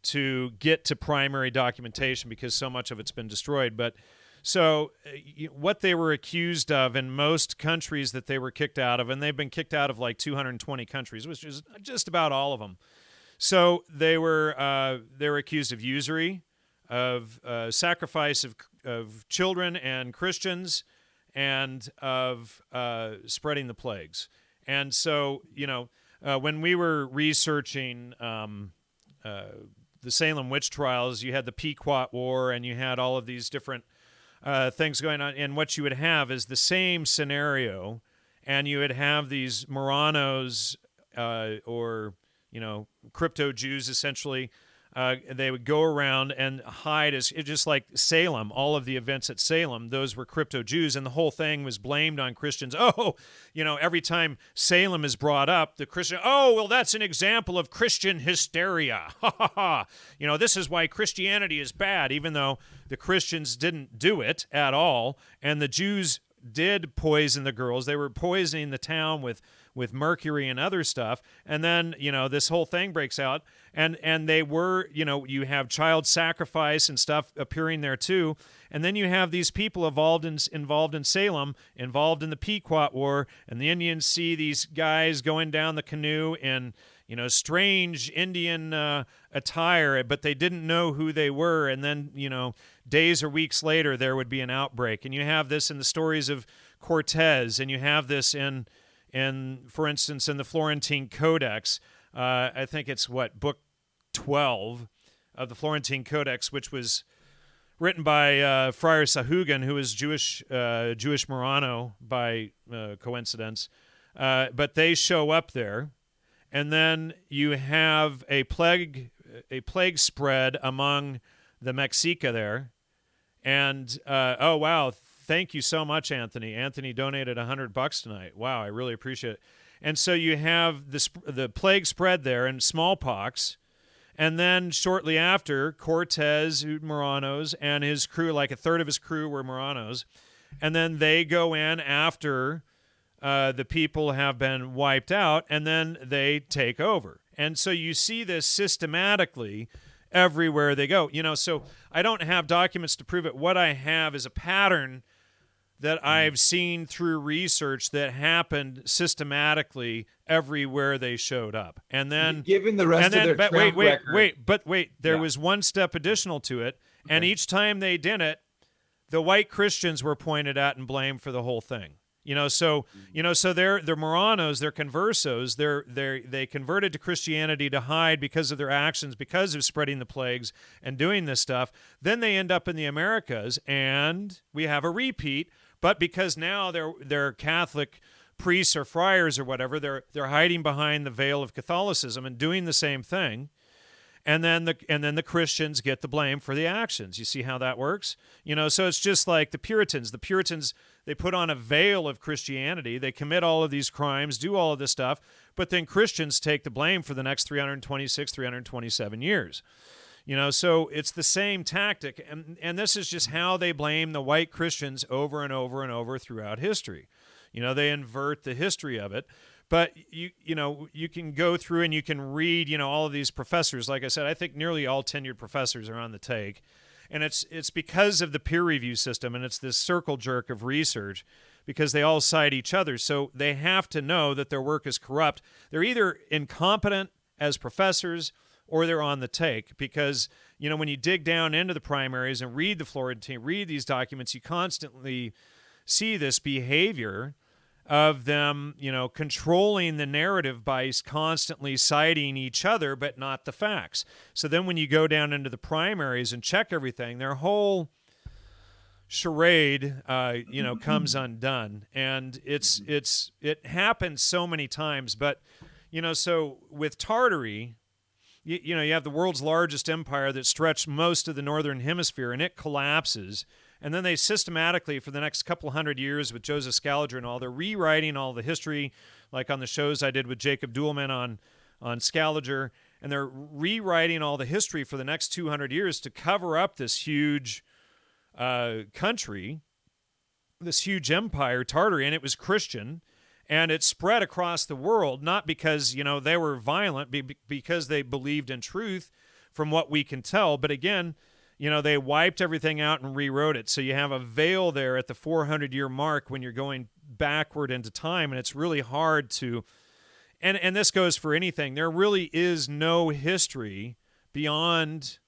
to get to primary documentation because so much of it's been destroyed. But so what they were accused of in most countries that they were kicked out of, and they've been kicked out of like 220 countries, which is just about all of them. So they were accused of usury, of sacrifice of children and Christians, and of spreading the plagues. And so, when we were researching the Salem witch trials, you had the Pequot War, and you had all of these different things going on. And what you would have is the same scenario, and you would have these Marranos or crypto Jews, essentially. They would go around and hide just like Salem, all of the events at Salem, those were crypto Jews, and the whole thing was blamed on Christians. Every time Salem is brought up, the Christian, well, that's an example of Christian hysteria. Ha ha ha. This is why Christianity is bad, even though the Christians didn't do it at all, and the Jews did poison the girls. They were poisoning the town with mercury and other stuff. And then, this whole thing breaks out, and they were, you have child sacrifice and stuff appearing there too. And then you have these people involved in Salem, involved in the Pequot War, and the Indians see these guys going down the canoe in, strange Indian attire, but they didn't know who they were. And then, days or weeks later, there would be an outbreak. And you have this in the stories of Cortez, and you have this in for instance, in the Florentine Codex. I think it's book 12 of the Florentine Codex, which was written by Friar Sahuagin, who is Jewish Marrano by coincidence. But they show up there, and then you have a plague spread among the Mexica there, and oh wow. Thank you so much, Anthony. Anthony donated $100 tonight. Wow, I really appreciate it. And so you have the plague spread there and smallpox, and then shortly after, Cortez, Marranos, and his crew, like a third of his crew were Marranos, and then they go in after the people have been wiped out, and then they take over. And so you see this systematically everywhere they go. So I don't have documents to prove it. What I have is a pattern that I've seen through research that happened systematically everywhere they showed up. And then, given the rest of their track record, there was one step additional to it, and each time they did it, the white Christians were pointed at and blamed for the whole thing. So they're Marranos, they're conversos, they converted to Christianity to hide because of their actions, because of spreading the plagues and doing this stuff. Then they end up in the Americas, and we have a repeat. But because now they're Catholic priests or friars or whatever, they're hiding behind the veil of Catholicism and doing the same thing. And then the Christians get the blame for the actions. You see how that works? So it's just like the Puritans. The Puritans, they put on a veil of Christianity. They commit all of these crimes, do all of this stuff, but then Christians take the blame for the next 326, 327 years. So it's the same tactic, and this is just how they blame the white Christians over and over and over throughout history. They invert the history of it. But you can go through and you can read, all of these professors. Like I said, I think nearly all tenured professors are on the take. And it's because of the peer review system, and it's this circle jerk of research, because they all cite each other. So they have to know that their work is corrupt. They're either incompetent as professors or they're on the take, because, when you dig down into the primaries and read the Florentine, read these documents, you constantly see this behavior of them, controlling the narrative by constantly citing each other, but not the facts. So then when you go down into the primaries and check everything, their whole charade, comes undone. And it happens so many times. But, so with Tartary, you have the world's largest empire that stretched most of the northern hemisphere, and it collapses. And then they systematically, for the next couple hundred years with Joseph Scaliger and all, they're rewriting all the history, like on the shows I did with Jacob Duhlman on Scaliger, and they're rewriting all the history for the next 200 years to cover up this huge country, this huge empire, Tartary, and it was Christian, and it spread across the world, not because, they were violent, because they believed in truth from what we can tell, but again, they wiped everything out and rewrote it. So you have a veil there at the 400-year mark when you're going backward into time, and it's really hard to, and this goes for anything. There really is no history beyond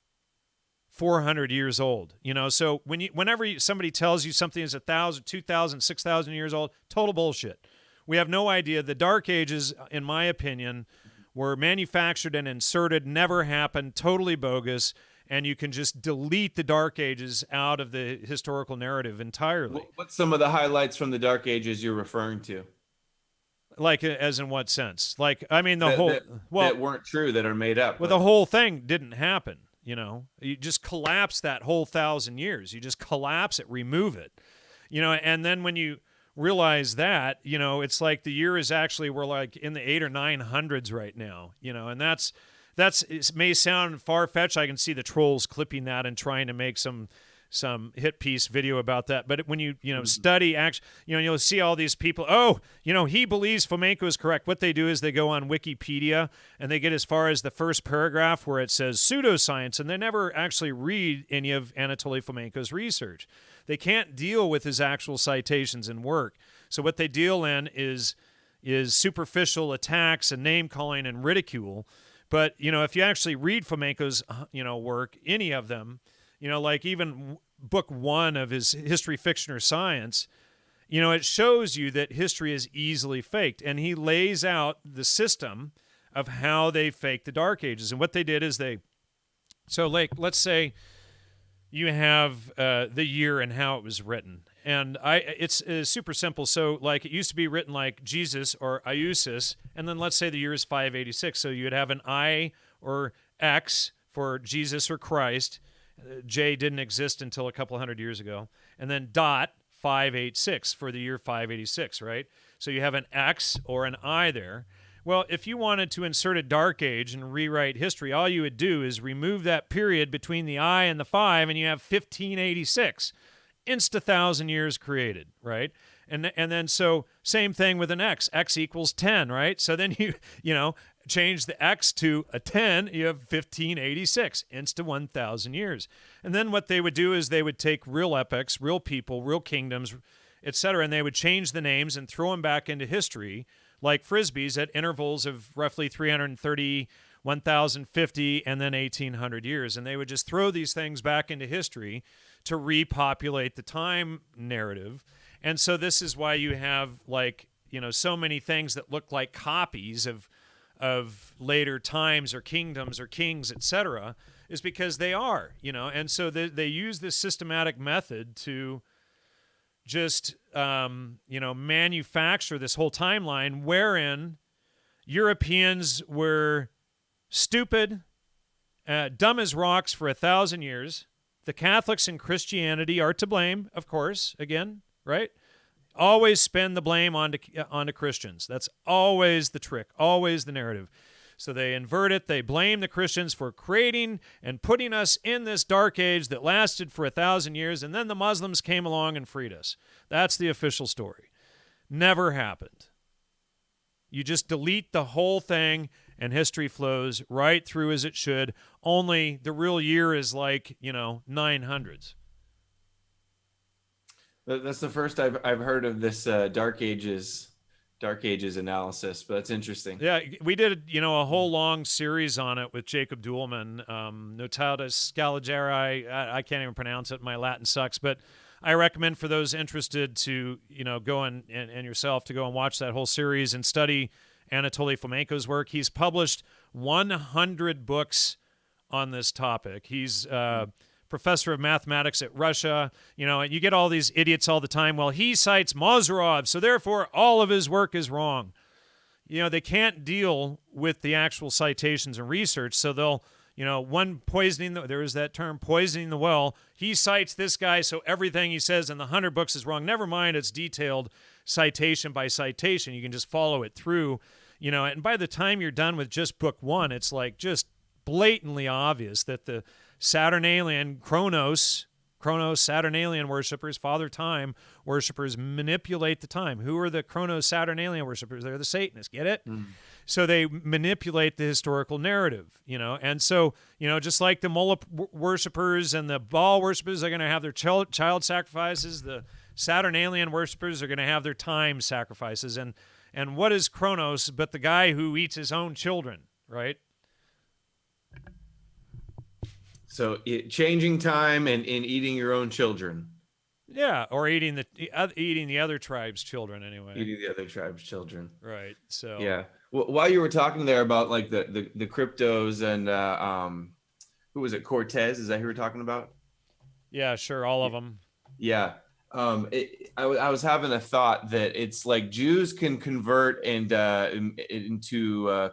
400 years old. So whenever somebody tells you something is 1,000, 2,000, 6,000 years old, total bullshit. We have no idea. The Dark Ages, in my opinion, were manufactured and inserted, never happened, totally bogus, and you can just delete the Dark Ages out of the historical narrative entirely. What's some of the highlights from the Dark Ages you're referring to? Like, as in what sense? Like, I mean, that weren't true, that are made up. Well, the whole thing didn't happen. You just collapse that whole 1,000 years. You just collapse it, remove it. And then when you realize that, it's like the year is actually, we're like in the 800s or 900s right now, and that's, it may sound far-fetched. I can see the trolls clipping that and trying to make some hit piece video about that. But when you study, you'll see all these people, he believes flamenco is correct. What they do is they go on Wikipedia and they get as far as the first paragraph where it says pseudoscience, and they never actually read any of Anatoly Flamenco's research. They can't deal with his actual citations and work. So what they deal in is superficial attacks and name-calling and ridicule. But, if you actually read Flamenco's, work, any of them, like even book 1 of his History, Fiction, or Science, it shows you that history is easily faked. And he lays out the system of how they faked the Dark Ages. And what they did is let's say you have the year and how it was written. And it's super simple. So, like, it used to be written like Jesus or Iusis, and then let's say the year is 586. So you would have an I or X for Jesus or Christ. J didn't exist until a couple hundred years ago. And then dot 586 for the year 586, right? So you have an X or an I there. Well, if you wanted to insert a Dark Age and rewrite history, all you would do is remove that period between the I and the 5, and you have 1586. Insta 1,000 years created, right? And then so same thing with an X. X equals 10, right? So then you change the X to a 10, you have 1586, insta 1,000 years. And then what they would do is they would take real epics, real people, real kingdoms, etc., and they would change the names and throw them back into history like Frisbees at intervals of roughly 330, 1,050, and then 1,800 years. And they would just throw these things back into history to repopulate the time narrative. And so this is why you have, so many things that look like copies of later times or kingdoms or kings, etc., is because they are, and so they use this systematic method to just, manufacture this whole timeline wherein Europeans were stupid, dumb as rocks for 1,000 years. The Catholics and Christianity are to blame, of course, again, right? Always spin the blame onto Christians. That's always the trick, always the narrative. So they invert it. They blame the Christians for creating and putting us in this dark age that lasted for 1,000 years, and then the Muslims came along and freed us. That's the official story. Never happened. You just delete the whole thing, and history flows right through as it should. Only the real year is 900s. That's the first I've heard of this Dark Ages analysis, but it's interesting. Yeah, we did a whole long series on it with Jacob Duhlman, Notatus Scaligeri. I can't even pronounce it. My Latin sucks, but I recommend for those interested to go and yourself to go and watch that whole series and study Anatoly Flamenco's work. He's published 100 books on this topic. He's professor of mathematics at Russia, and you get all these idiots all the time. Well, he cites Mozarov, so therefore all of his work is wrong. they can't deal with the actual citations and research, so they'll, there is that term, poisoning the well. He cites this guy, so everything he says in the 100 books is wrong. Never mind, it's detailed citation by citation. You can just follow it through, and by the time you're done with just book one, it's like just blatantly obvious that the Saturnalian Kronos, Saturnalian worshippers, Father Time worshippers manipulate the time. Who are the Kronos Saturnalian worshippers? They're the Satanists. Get it? So they manipulate the historical narrative, and so, just like the Moloch worshippers and the Baal worshippers are going to have their child sacrifices, the Saturnalian worshippers are going to have their time sacrifices. And what is Kronos but the guy who eats his own children, right? So changing time and eating your own children. Yeah, or eating the other tribe's children anyway. Eating the other tribe's children. Right. So yeah. Well, while you were talking there about like the cryptos and who was it? Cortez? Is that who you were talking about? Yeah, sure, all of them. Yeah. I was having a thought that it's like Jews can convert into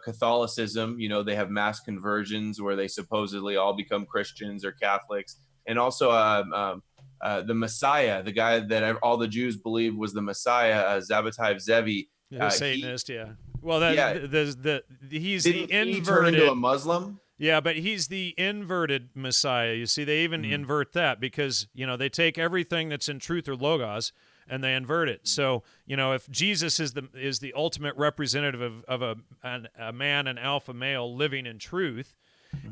Catholicism. They have mass conversions where they supposedly all become Christians or Catholics, and also the Messiah, the guy that all the Jews believed was the Messiah, Zabbatai Zevi, the Satanist. Well, he's didn't the inverted. He turn into a Muslim? Yeah, but he's the inverted Messiah. You see, they even invert that because, they take everything that's in truth or logos and they invert it. So, if Jesus is the ultimate representative of a man, an alpha male living in truth,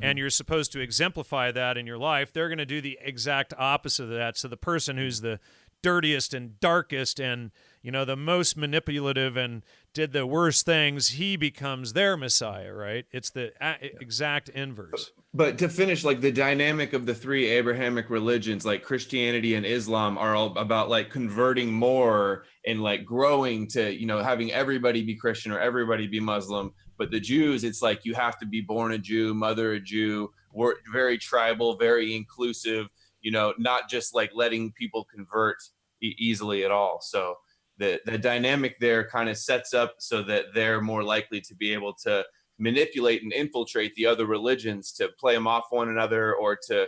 and you're supposed to exemplify that in your life, they're going to do the exact opposite of that. So the person who's the dirtiest and darkest and, the most manipulative and did the worst things, he becomes their Messiah, right? It's the exact inverse. But to finish, like the dynamic of the three Abrahamic religions, like Christianity and Islam, are all about like converting more and like growing to, having everybody be Christian or everybody be Muslim. But the Jews, it's like you have to be born a Jew, mother a Jew. We're very tribal, very inclusive, not just like letting people convert easily at all. So the dynamic there kind of sets up so that they're more likely to be able to manipulate and infiltrate the other religions to play them off one another or to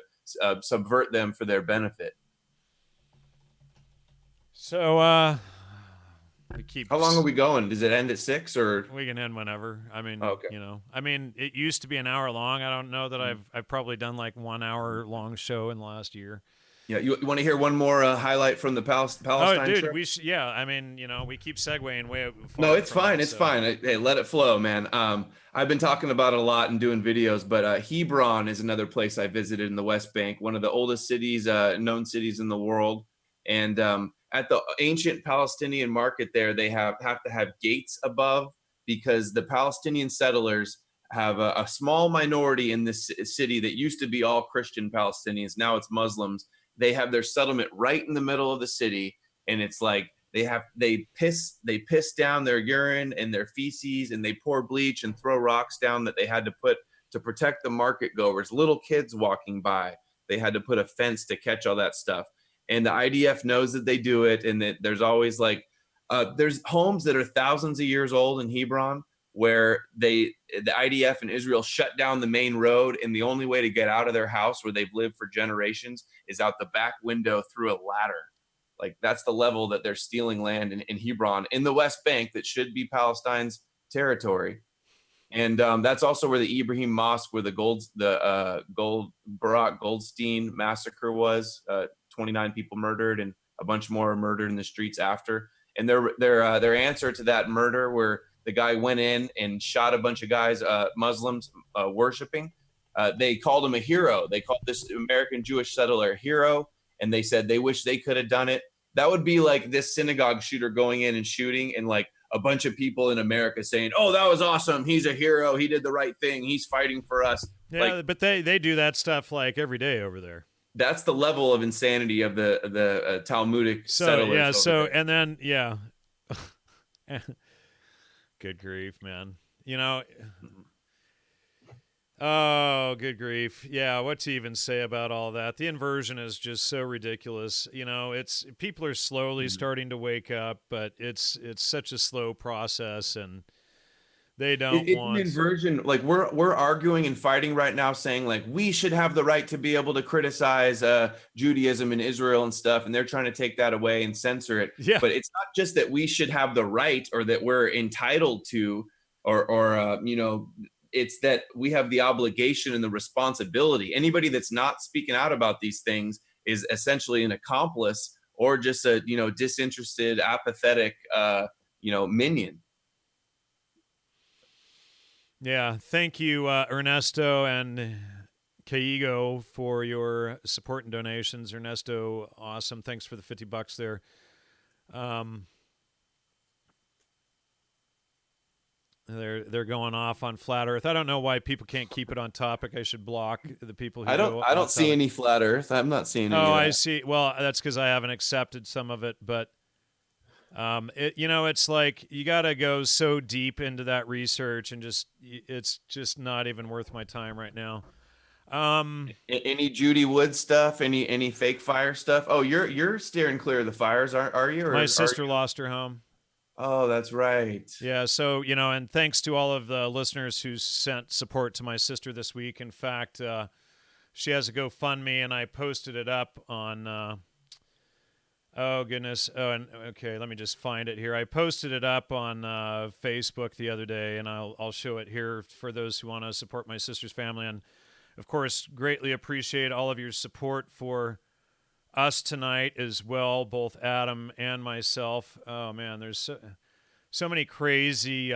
subvert them for their benefit. So how long are we going? Does it end at 6 or we can end whenever? I mean, okay. It used to be an hour long. I don't know that I've probably done like 1 hour long show in the last year. Yeah, you want to hear one more highlight from the Palestine dude, trip? we keep segueing way. No, it's fine. It's fine. Hey, let it flow, man. I've been talking about it a lot and doing videos, but Hebron is another place I visited in the West Bank, one of the oldest cities, known cities in the world. And at the ancient Palestinian market there, they have to have gates above because the Palestinian settlers have a small minority in this city that used to be all Christian Palestinians. Now it's Muslims. They have their settlement right in the middle of the city, and it's like they piss down their urine and their feces, and they pour bleach and throw rocks down that they had to put to protect the market goers. Little kids walking by, they had to put a fence to catch all that stuff. And the IDF knows that they do it, and that there's always like there's homes that are thousands of years old in Hebron where the IDF in Israel shut down the main road, and the only way to get out of their house where they've lived for generations is out the back window through a ladder. Like that's the level that they're stealing land in Hebron, in the West Bank that should be Palestine's territory. And that's also where the Ibrahim Mosque, where Barak Goldstein massacre was. 29 people murdered, and a bunch more were murdered in the streets after. And their answer to that murder, where the guy went in and shot a bunch of guys, Muslims worshiping. They called him a hero. They called this American Jewish settler a hero, and they said they wish they could have done it. That would be like this synagogue shooter going in and shooting, and like a bunch of people in America saying, "Oh, that was awesome. He's a hero. He did the right thing. He's fighting for us." Yeah, but they do that stuff like every day over there. That's the level of insanity of the Talmudic settlers. So and then good grief, man. Oh, good grief. Yeah, what to even say about all that? The inversion is just so ridiculous. It's people are slowly starting to wake up, but it's such a slow process, and They don't It's an want. inversion. Like we're arguing and fighting right now, saying like we should have the right to be able to criticize Judaism and Israel and stuff, and they're trying to take that away and censor it. Yeah. But it's not just that we should have the right or that we're entitled to, or it's that we have the obligation and the responsibility. Anybody that's not speaking out about these things is essentially an accomplice or just a disinterested, apathetic minion. Yeah. Thank you, Ernesto and Caigo, for your support and donations. Ernesto, awesome. Thanks for the $50 there. They're going off on flat Earth. I don't know why people can't keep it on topic. I should block the people who go I don't off see topic. any flat Earth. I'm not seeing any Oh, of I that. see. Well, that's because I haven't accepted some of it, but it's like you got to go so deep into that research, and it's just not even worth my time right now. Any Judy Wood stuff? Any fake fire stuff? Oh, you're steering clear of the fires, are you? My Or are sister you? lost her home. Oh, that's right. Yeah, so and thanks to all of the listeners who sent support to my sister this week. In fact, she has a GoFundMe, and I posted it up on. Oh goodness! Oh, and okay, let me just find it here. I posted it up on Facebook the other day, and I'll show it here for those who want to support my sister's family. And of course, greatly appreciate all of your support for us tonight as well, both Adam and myself. Oh man, there's so many crazy.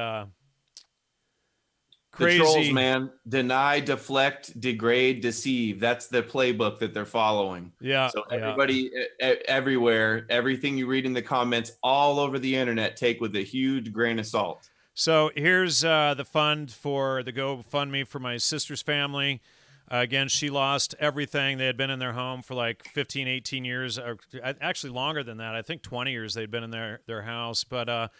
The trolls, Crazy. man. Deny, deflect, degrade, deceive. That's the playbook that they're following. Yeah, So yeah. everybody, everywhere, everything you read in the comments, all over the internet, take with a huge grain of salt. So here's the fund for the GoFundMe for my sister's family. Again, she lost everything. They had been in their home for like 15, 18 years, or actually longer than that. I think 20 years they'd been in their house, but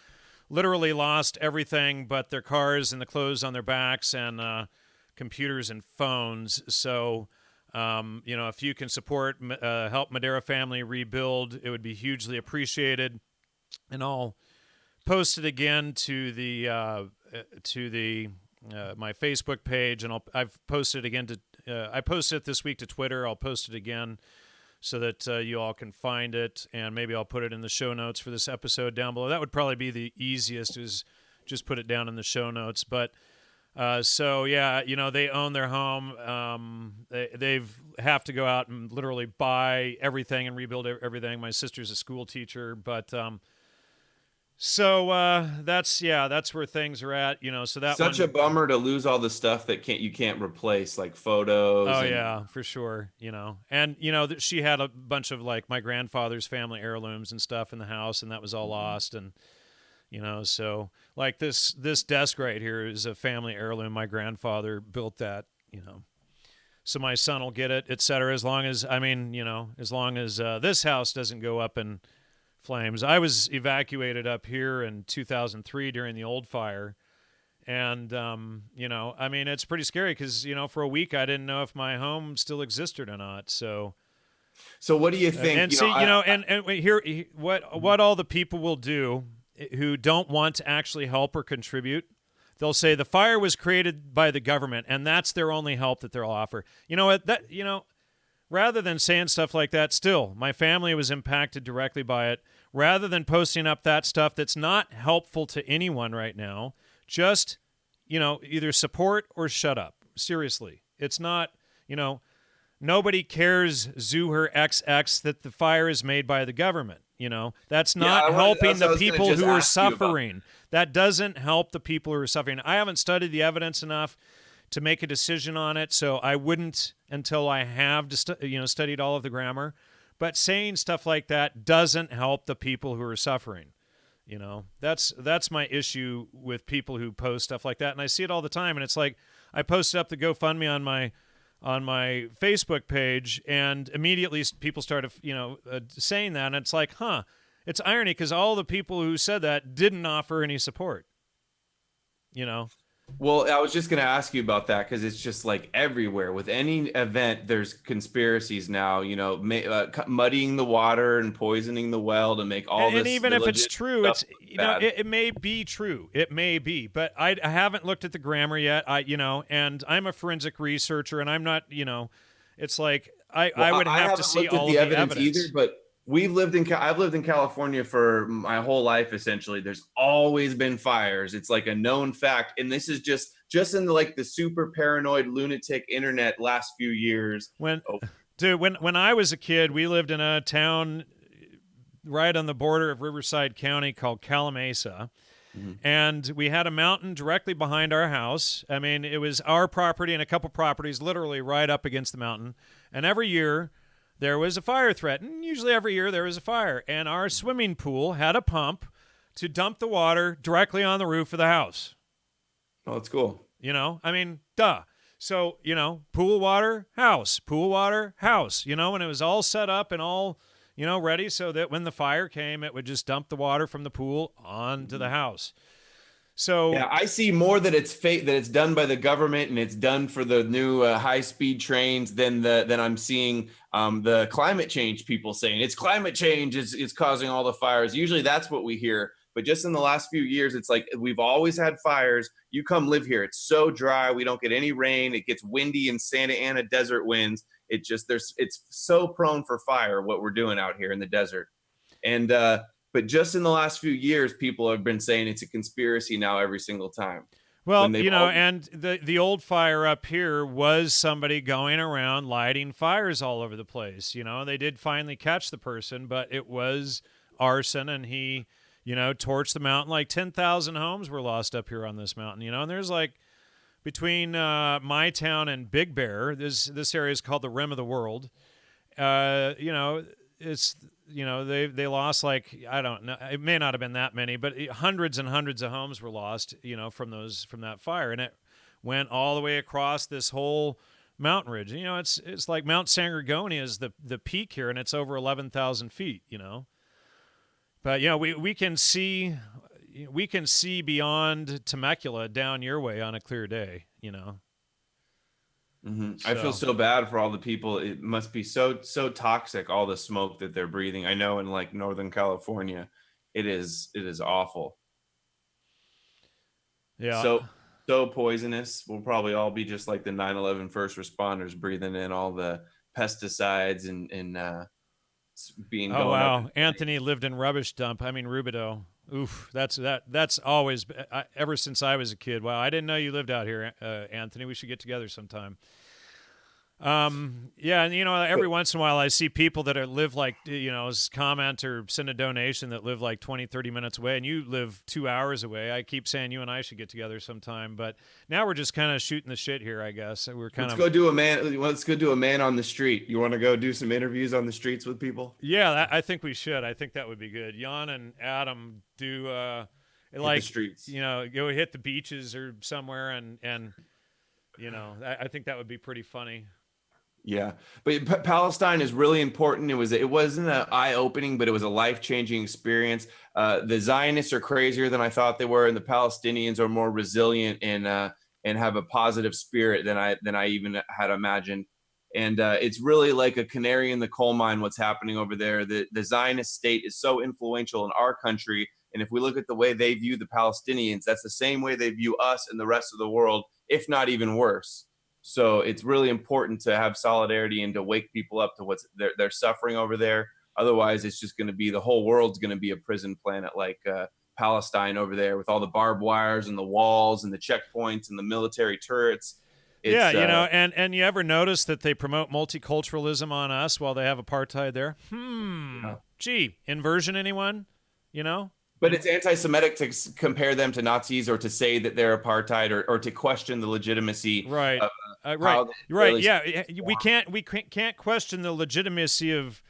literally lost everything but their cars and the clothes on their backs and computers and phones. So, if you can support, help Madera family rebuild, it would be hugely appreciated. And I'll post it again to the my Facebook page, and I've posted it again to I posted it this week to Twitter. I'll post it again so that you all can find it, and maybe I'll put it in the show notes for this episode down below. That would probably be the easiest, is just put it down in the show notes. But so yeah, they own their home. They've have to go out and literally buy everything and rebuild everything. My sister's a school teacher, but so that's where things are at. So that Such one, a bummer to lose all the stuff that you can't replace, like photos. oh And yeah, for sure. And she had a bunch of like my grandfather's family heirlooms and stuff in the house, and that was all lost. And so like this desk right here is a family heirloom. My grandfather built that. So my son will get it, etc. As long as as long as this house doesn't go up in flames. I was evacuated up here in 2003 during the old fire. And, it's pretty scary because, for a week I didn't know if my home still existed or not. So what do you think? and see, and here, what all the people will do who don't want to actually help or contribute, they'll say the fire was created by the government and that's their only help that they'll offer. You know what? Rather than saying stuff like that, still, my family was impacted directly by it. Rather than posting up that stuff that's not helpful to anyone right now, just, either support or shut up. Seriously. It's not, nobody cares, Zuher XX, that the fire is made by the government. That's not helping the people who are suffering. That doesn't help the people who are suffering. I haven't studied the evidence enough to make a decision on it, so I wouldn't until I have studied all of the grammar. But saying stuff like that doesn't help the people who are suffering. That's my issue with people who post stuff like that, and I see it all the time. And it's like I posted up the GoFundMe on my Facebook page, and immediately people started saying that, and it's like, it's irony because all the people who said that didn't offer any support. Well, I was just going to ask you about that because it's just like everywhere. With any event, there's conspiracies now, muddying the water and poisoning the well to make all And this even if it's illegitimate true, stuff it's look bad. it may be true. It may be, but I haven't looked at the grammar yet. And I'm a forensic researcher, and I'm not. It's like Well, I would I have to haven't see looked at all of the the evidence either, evidence. but I've lived in California for my whole life essentially. There's always been fires. It's like a known fact, and this is just in like the super paranoid lunatic internet last few years. When, Oh, dude, when I was a kid, we lived in a town right on the border of Riverside County called Calamasa. mhm. And we had a mountain directly behind our house. I mean, it was our property and a couple properties literally right up against the mountain. And every year there was a fire threat. And usually every year there was a fire. And our swimming pool had a pump to dump the water directly on the roof of the house. Oh, that's cool. I mean, duh. So, pool water, house, and it was all set up and all, ready so that when the fire came, it would just dump the water from the pool onto the house. Yeah, So, I see more that it's fake, that it's done by the government and it's done for the new high-speed trains than I'm seeing the climate change people saying it's climate change is causing all the fires. Usually that's what we hear, but just in the last few years, it's like we've always had fires. You come live here, it's so dry, we don't get any rain. It gets windy in Santa Ana desert winds. It's so prone for fire what we're doing out here in the desert, and but just in the last few years, people have been saying it's a conspiracy now every single time. well, When they've all and the old fire up here was somebody going around lighting fires all over the place. They did finally catch the person, but it was arson, and he, torched the mountain. Like 10,000 homes were lost up here on this mountain. And there's like between my town and Big Bear, this area is called the Rim of the World. It's they lost, like, I don't know, it may not have been that many, but hundreds and hundreds of homes were lost, from that fire, and it went all the way across this whole mountain ridge. It's like Mount San Gorgonio is the peak here, and it's over 11,000 feet. But we can see beyond Temecula down your way on a clear day. I feel So. so bad for all the people. It must be so toxic, all the smoke that they're breathing. I know in like Northern California, it is awful. Yeah. So poisonous. We'll probably all be just like the 9/11 first responders breathing in all the pesticides and being Oh going up in wow, Anthony lived in rubbish dump. I mean, Rubidoux. Oof, that's always ever since I was a kid. Wow, I didn't know you lived out here, Anthony. We should get together sometime. Yeah, and every once in a while I see people that live like, comment or send a donation that live like 20, 30 minutes away, and you live 2 hours away. I keep saying you and I should get together sometime, but now we're just kind of shooting the shit here, I guess. We're kind Let's of go do a man. Let's go do a man on the street. You want to go do some interviews on the streets with people? Yeah, I think we should. I think that would be good. Jan and Adam do Hit the like, streets. go hit the beaches or somewhere, and I think that would be pretty funny. Yeah, but Palestine is really important. It wasn't an eye opening, but it was a life changing experience. The Zionists are crazier than I thought they were, and the Palestinians are more resilient and have a positive spirit than I even had imagined. And it's really like a canary in the coal mine what's happening over there. The Zionist state is so influential in our country, and if we look at the way they view the Palestinians, that's the same way they view us and the rest of the world, if not even worse. So it's really important to have solidarity and to wake people up to what's they're suffering over there. Otherwise, it's just going to be the whole world's going to be a prison planet like Palestine over there with all the barbed wires and the walls and the checkpoints and the military turrets. Yeah, It's and you ever notice that they promote multiculturalism on us while they have apartheid there? yeah. Gee, inversion, anyone? You know? But it's anti-Semitic to compare them to Nazis or to say that they're apartheid or to question the legitimacy Right. of Right. how the Right. Israeli Yeah. state We can't question the legitimacy of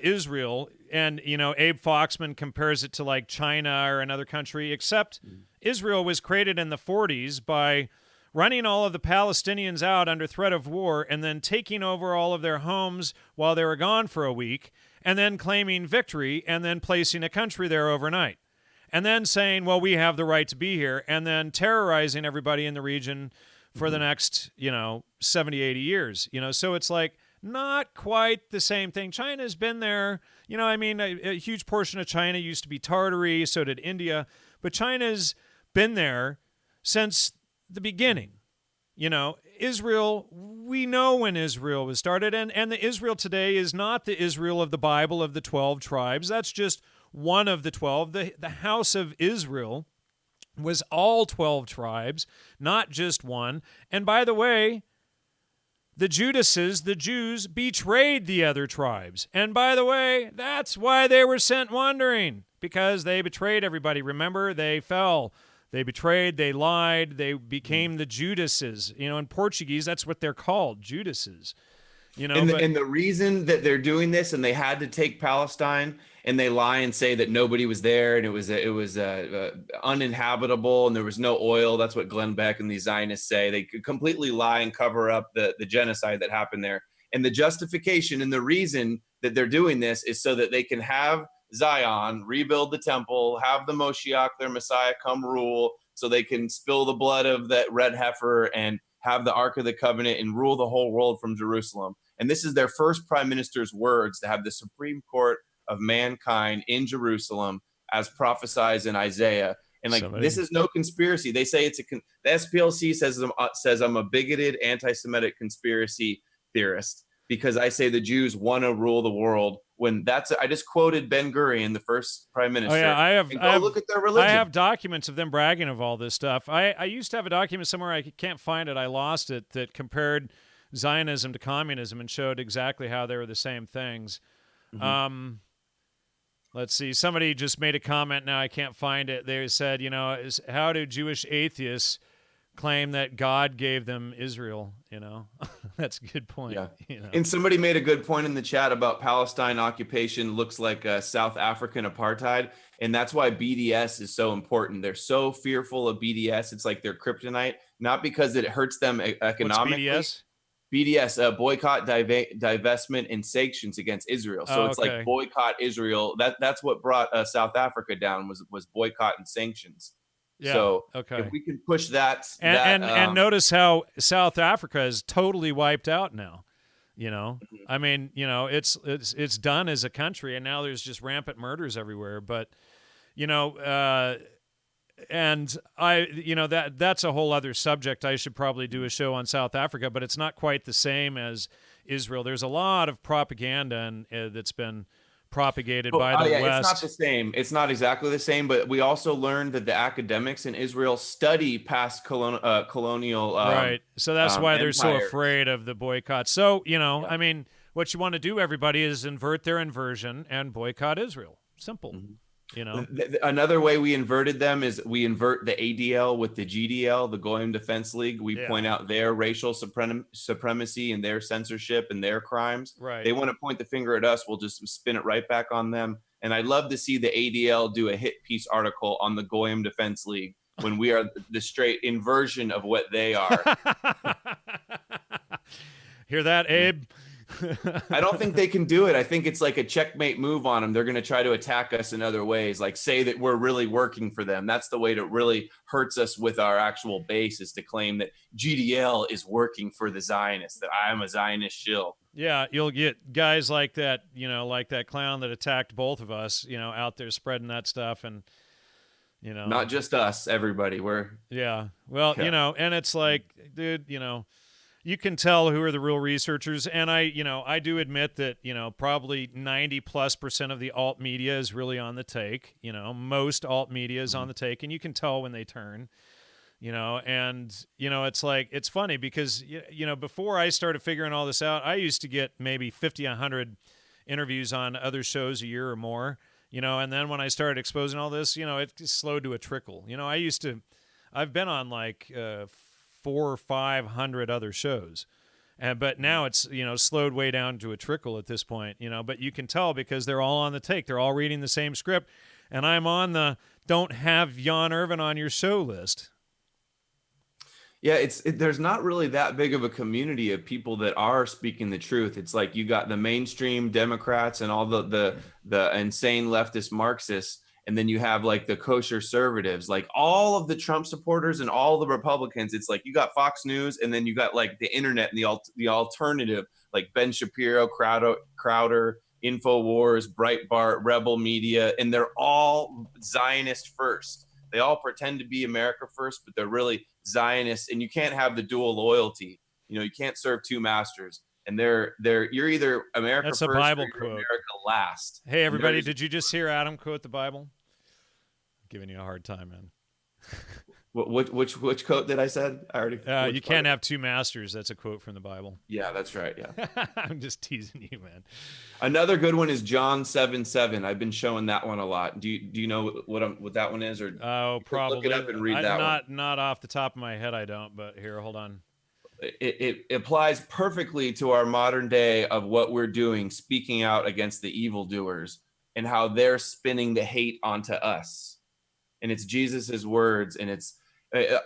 Israel. And Abe Foxman compares it to like China or another country, except Israel was created in the 40s by running all of the Palestinians out under threat of war and then taking over all of their homes while they were gone for a week and then claiming victory and then placing a country there overnight. and then saying, well, we have the right to be here, and then terrorizing everybody in the region for the next, 70, 80 years. So it's like not quite the same thing. China's been there. A huge portion of China used to be Tartary, so did India, but China's been there since the beginning. Israel, we know when Israel was started, and the Israel today is not the Israel of the Bible of the 12 tribes. That's just one of the 12. The house of Israel was all 12 tribes, not just one. And by the way, the Judases, the Jews, betrayed the other tribes. And by the way, that's why they were sent wandering, because they betrayed everybody. Remember, they fell. They betrayed, they lied, they became the Judases. In Portuguese, that's what they're called, Judases. And the reason that they're doing this, and they had to take Palestine, and they lie and say that nobody was there, and it was uninhabitable, and there was no oil. That's what Glenn Beck and the Zionists say. They could completely lie and cover up the genocide that happened there. And the justification and the reason that they're doing this is so that they can have Zion, rebuild the temple, have the Moshiach, their Messiah, come rule, so they can spill the blood of that red heifer and have the Ark of the Covenant and rule the whole world from Jerusalem. And this is their first prime minister's words, to have the Supreme Court of mankind in Jerusalem, as prophesied in Isaiah. And this is no conspiracy. They say the SPLC says I'm a bigoted anti-Semitic conspiracy theorist because I say the Jews want to rule the world. When I just quoted Ben Gurion, the first prime minister. Oh yeah, look at their religion. I have documents of them bragging of all this stuff. I used to have a document somewhere, I can't find it. I lost it, that compared Zionism to communism and showed exactly how they were the same things. Mm-hmm. Let's see. Somebody just made a comment. Now I can't find it. They said, how do Jewish atheists claim that God gave them Israel? That's a good point. Yeah. And somebody made a good point in the chat about Palestine occupation looks like South African apartheid. And that's why BDS is so important. They're so fearful of BDS. It's like their kryptonite, not because it hurts them economically. What's BDS? BDS, boycott, divestment, and sanctions against Israel. So it's like boycott Israel. That's what brought South Africa down was boycott and sanctions. Yeah. So if we can push that, and notice how South Africa is totally wiped out now. I mean, it's done as a country, and now there's just rampant murders everywhere. But and that's a whole other subject. I should probably do a show on South Africa, but it's not quite the same as Israel. There's a lot of propaganda that's been propagated by the West. It's not the same. It's not exactly the same, but we also learned that the academics in Israel study past colonial right. So that's why they're so empires. afraid of the boycott. So, I mean, what you want to do, everybody, is invert their inversion and boycott Israel. Simple. Mm-hmm. Another way we inverted them is we invert the ADL with the GDL, the Goyim Defense League. We point out their racial supremacy and their censorship and their crimes. Right. They want to point the finger at us. We'll just spin it right back on them. And I'd love to see the ADL do a hit piece article on the Goyim Defense League when we are the straight inversion of what they are. Hear that, Abe? I don't think they can do it. I think it's like a checkmate move on them. They're going to try to attack us in other ways, like say that we're really working for them. That's the way to really hurts us with our actual base, is to claim that GDL is working for the Zionists, that I'm a Zionist shill. Yeah, you'll get guys like that, like that clown that attacked both of us, out there spreading that stuff. And, not just us, everybody. Well, and it's like, dude, you can tell who are the real researchers. And I do admit that, probably 90+% of the alt media is really on the take. Most alt media is on the take, and you can tell when they turn, and, it's like, it's funny because, before I started figuring all this out, I used to get maybe 50, 100 interviews on other shows a year or more, and then when I started exposing all this, it slowed to a trickle. I've been on like, 400 or 500 other shows, but now it's slowed way down to a trickle at this point. But you can tell because they're all on the take, they're all reading the same script, and I'm on the don't have Jan Irvin on your show list. Yeah, there's not really that big of a community of people that are speaking the truth. It's like you got the mainstream Democrats and all the insane leftist Marxists, And then you have like the kosher conservatives, like all of the Trump supporters and all the Republicans. It's like you got Fox News, and then you got like the internet and the alternative, like Ben Shapiro, Crowder, InfoWars, Breitbart, Rebel Media, and they're all Zionist first. They all pretend to be America first, but they're really Zionists, and you can't have the dual loyalty. You can't serve two masters. And you're either America That's first a Bible or you're quote. America last. Hey, everybody, did you just hear Adam quote the Bible? Giving you a hard time, man. Which quote did I said? I already. You can't have two masters. That's a quote from the Bible. Yeah, that's right. Yeah. I'm just teasing you, man. Another good one is John 7:7. I've been showing that one a lot. Do you know what that one is, or probably look it up and read that one? Not off the top of my head, I don't. But here, hold on. It applies perfectly to our modern day of what we're doing, speaking out against the evildoers and how they're spinning the hate onto us. And it's Jesus's words, and it's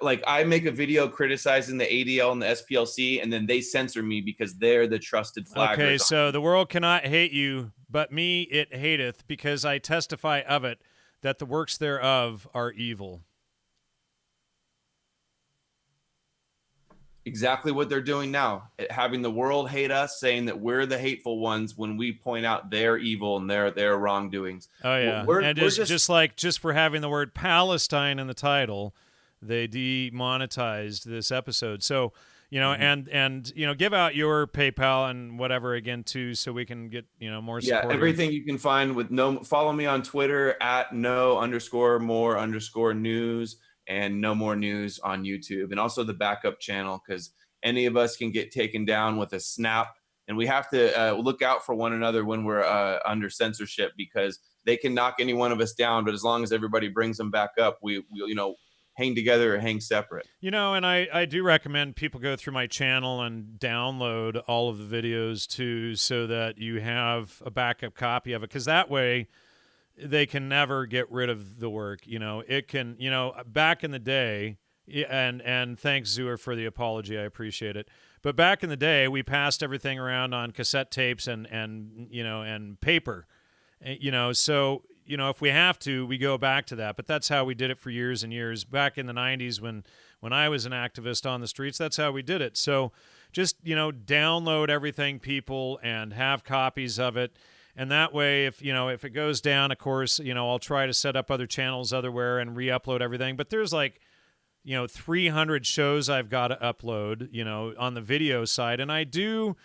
like I make a video criticizing the ADL and the SPLC, and then they censor me because they're the trusted flaggers. Okay, so the world cannot hate you, but me it hateth, because I testify of it, that the works thereof are evil. Exactly what they're doing now, having the world hate us, saying that we're the hateful ones when we point out their evil and their wrongdoings. Oh yeah, and just for having the word Palestine in the title, they demonetized this episode. So and give out your PayPal and whatever again too, so we can get more support. Yeah, everything you can find with follow me on Twitter at @no_more_news. And No More News on YouTube, and also the backup channel, because any of us can get taken down with a snap, and we have to look out for one another when we're under censorship, because they can knock any one of us down, but as long as everybody brings them back up, we hang together or hang separate. And I do recommend people go through my channel and download all of the videos too, so that you have a backup copy of it, because that way they can never get rid of the work. It can, back in the day, and thanks, Zuer, for the apology. I appreciate it. But back in the day, we passed everything around on cassette tapes and paper. So, if we have to, we go back to that. But that's how we did it for years and years. Back in the 90s when I was an activist on the streets, that's how we did it. So just, download everything, people, and have copies of it. And that way, if it goes down, of course, I'll try to set up other channels otherwhere and re-upload everything. But there's 300 shows I've got to upload, on the video side. And I do,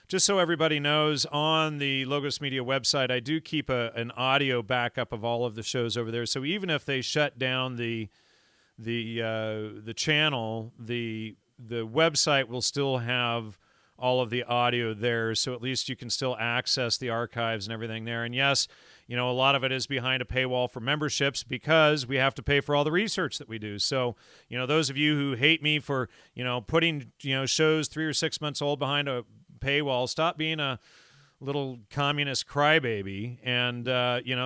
just so everybody knows, on the Logos Media website, I do keep an audio backup of all of the shows over there. So even if they shut down the channel, the website will still have all of the audio there, so at least you can still access the archives and everything there. And yes, a lot of it is behind a paywall for memberships, because we have to pay for all the research that we do. So, those of you who hate me for, putting, shows 3 or 6 months old behind a paywall, stop being a little communist crybaby and,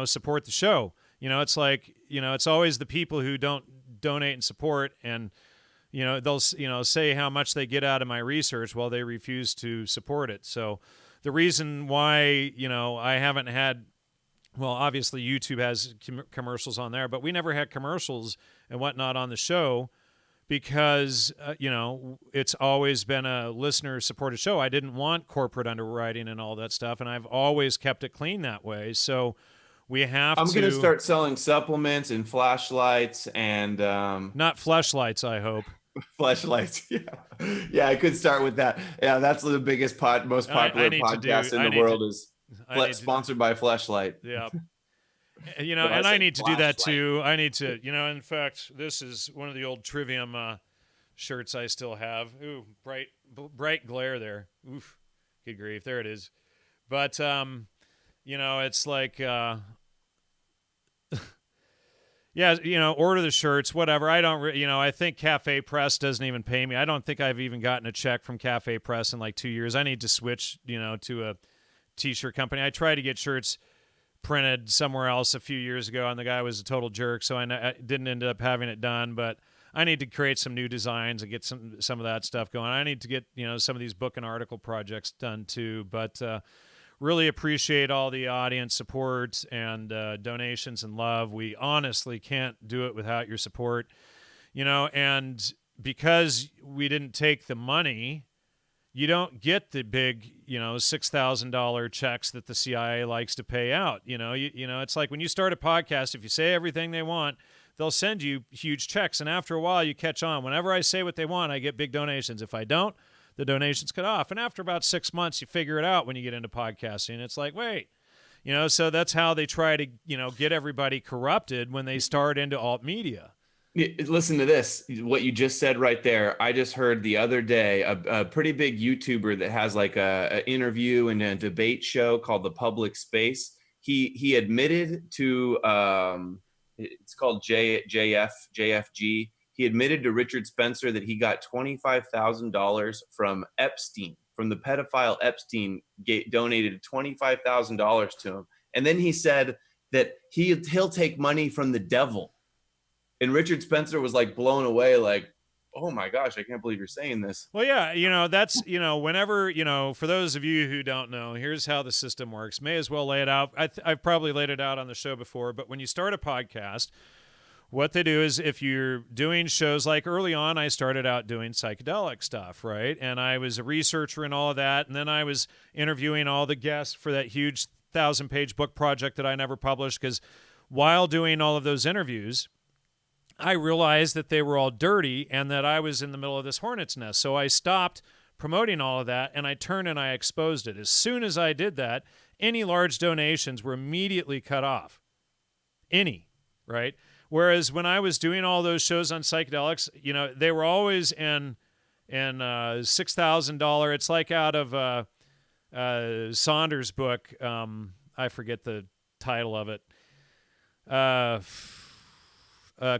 support the show. It's like, it's always the people who don't donate and support, and they'll say how much they get out of my research while they refuse to support it. So the reason why I haven't had, well, obviously YouTube has commercials on there, but we never had commercials and whatnot on the show, because it's always been a listener supported show. I didn't want corporate underwriting and all that stuff, and I've always kept it clean that way. So I'm going to start selling supplements and flashlights and not fleshlights, I hope. Flashlights, yeah. I could start with that. Yeah, that's the biggest most popular podcast in the world is sponsored by Fleshlight. Yeah, and I need to do that too. I need to, in fact, this is one of the old Trivium shirts I still have. Ooh, bright glare there. Oof, good grief, there it is. But it's like. Yeah, order the shirts, whatever. I don't, I think Cafe Press doesn't even pay me. I don't think I've even gotten a check from Cafe Press in 2 years. I need to switch, to a t-shirt company. I tried to get shirts printed somewhere else a few years ago, and the guy was a total jerk, so I didn't end up having it done. But I need to create some new designs and get some of that stuff going. I need to get, some of these book and article projects done too. But really appreciate all the audience support and donations and love. We honestly can't do it without your support, and because we didn't take the money, you don't get the big, $6,000 checks that the CIA likes to pay out. It's like when you start a podcast, if you say everything they want, they'll send you huge checks. And after a while, you catch on. Whenever I say what they want, I get big donations. If I don't, the donations cut off. And after about 6 months, you figure it out when you get into podcasting. It's like, wait, so that's how they try to, get everybody corrupted when they start into alt media. Listen to this, what you just said right there. I just heard the other day a pretty big YouTuber that has like a interview and a debate show called The Public Space. He admitted to it's called JFG. He admitted to Richard Spencer that he got $25,000 from Epstein, from the pedophile Epstein, donated $25,000 to him, and then he said that he'll take money from the devil. And Richard Spencer was like blown away, like, oh my gosh, I can't believe you're saying this. Well, yeah, that's, whenever, for those of you who don't know, here's how the system works. May as well lay it out. I've probably laid it out on the show before, but when you start a podcast, what they do is if you're doing shows like early on, I started out doing psychedelic stuff, right? And I was a researcher and all of that. And then I was interviewing all the guests for that huge 1,000-page book project that I never published, because while doing all of those interviews, I realized that they were all dirty and that I was in the middle of this hornet's nest. So I stopped promoting all of that, and I turned and I exposed it. As soon as I did that, any large donations were immediately cut off. Any, right? Whereas when I was doing all those shows on psychedelics, they were always in $6,000. It's like out of Saunders' book. I forget the title of it.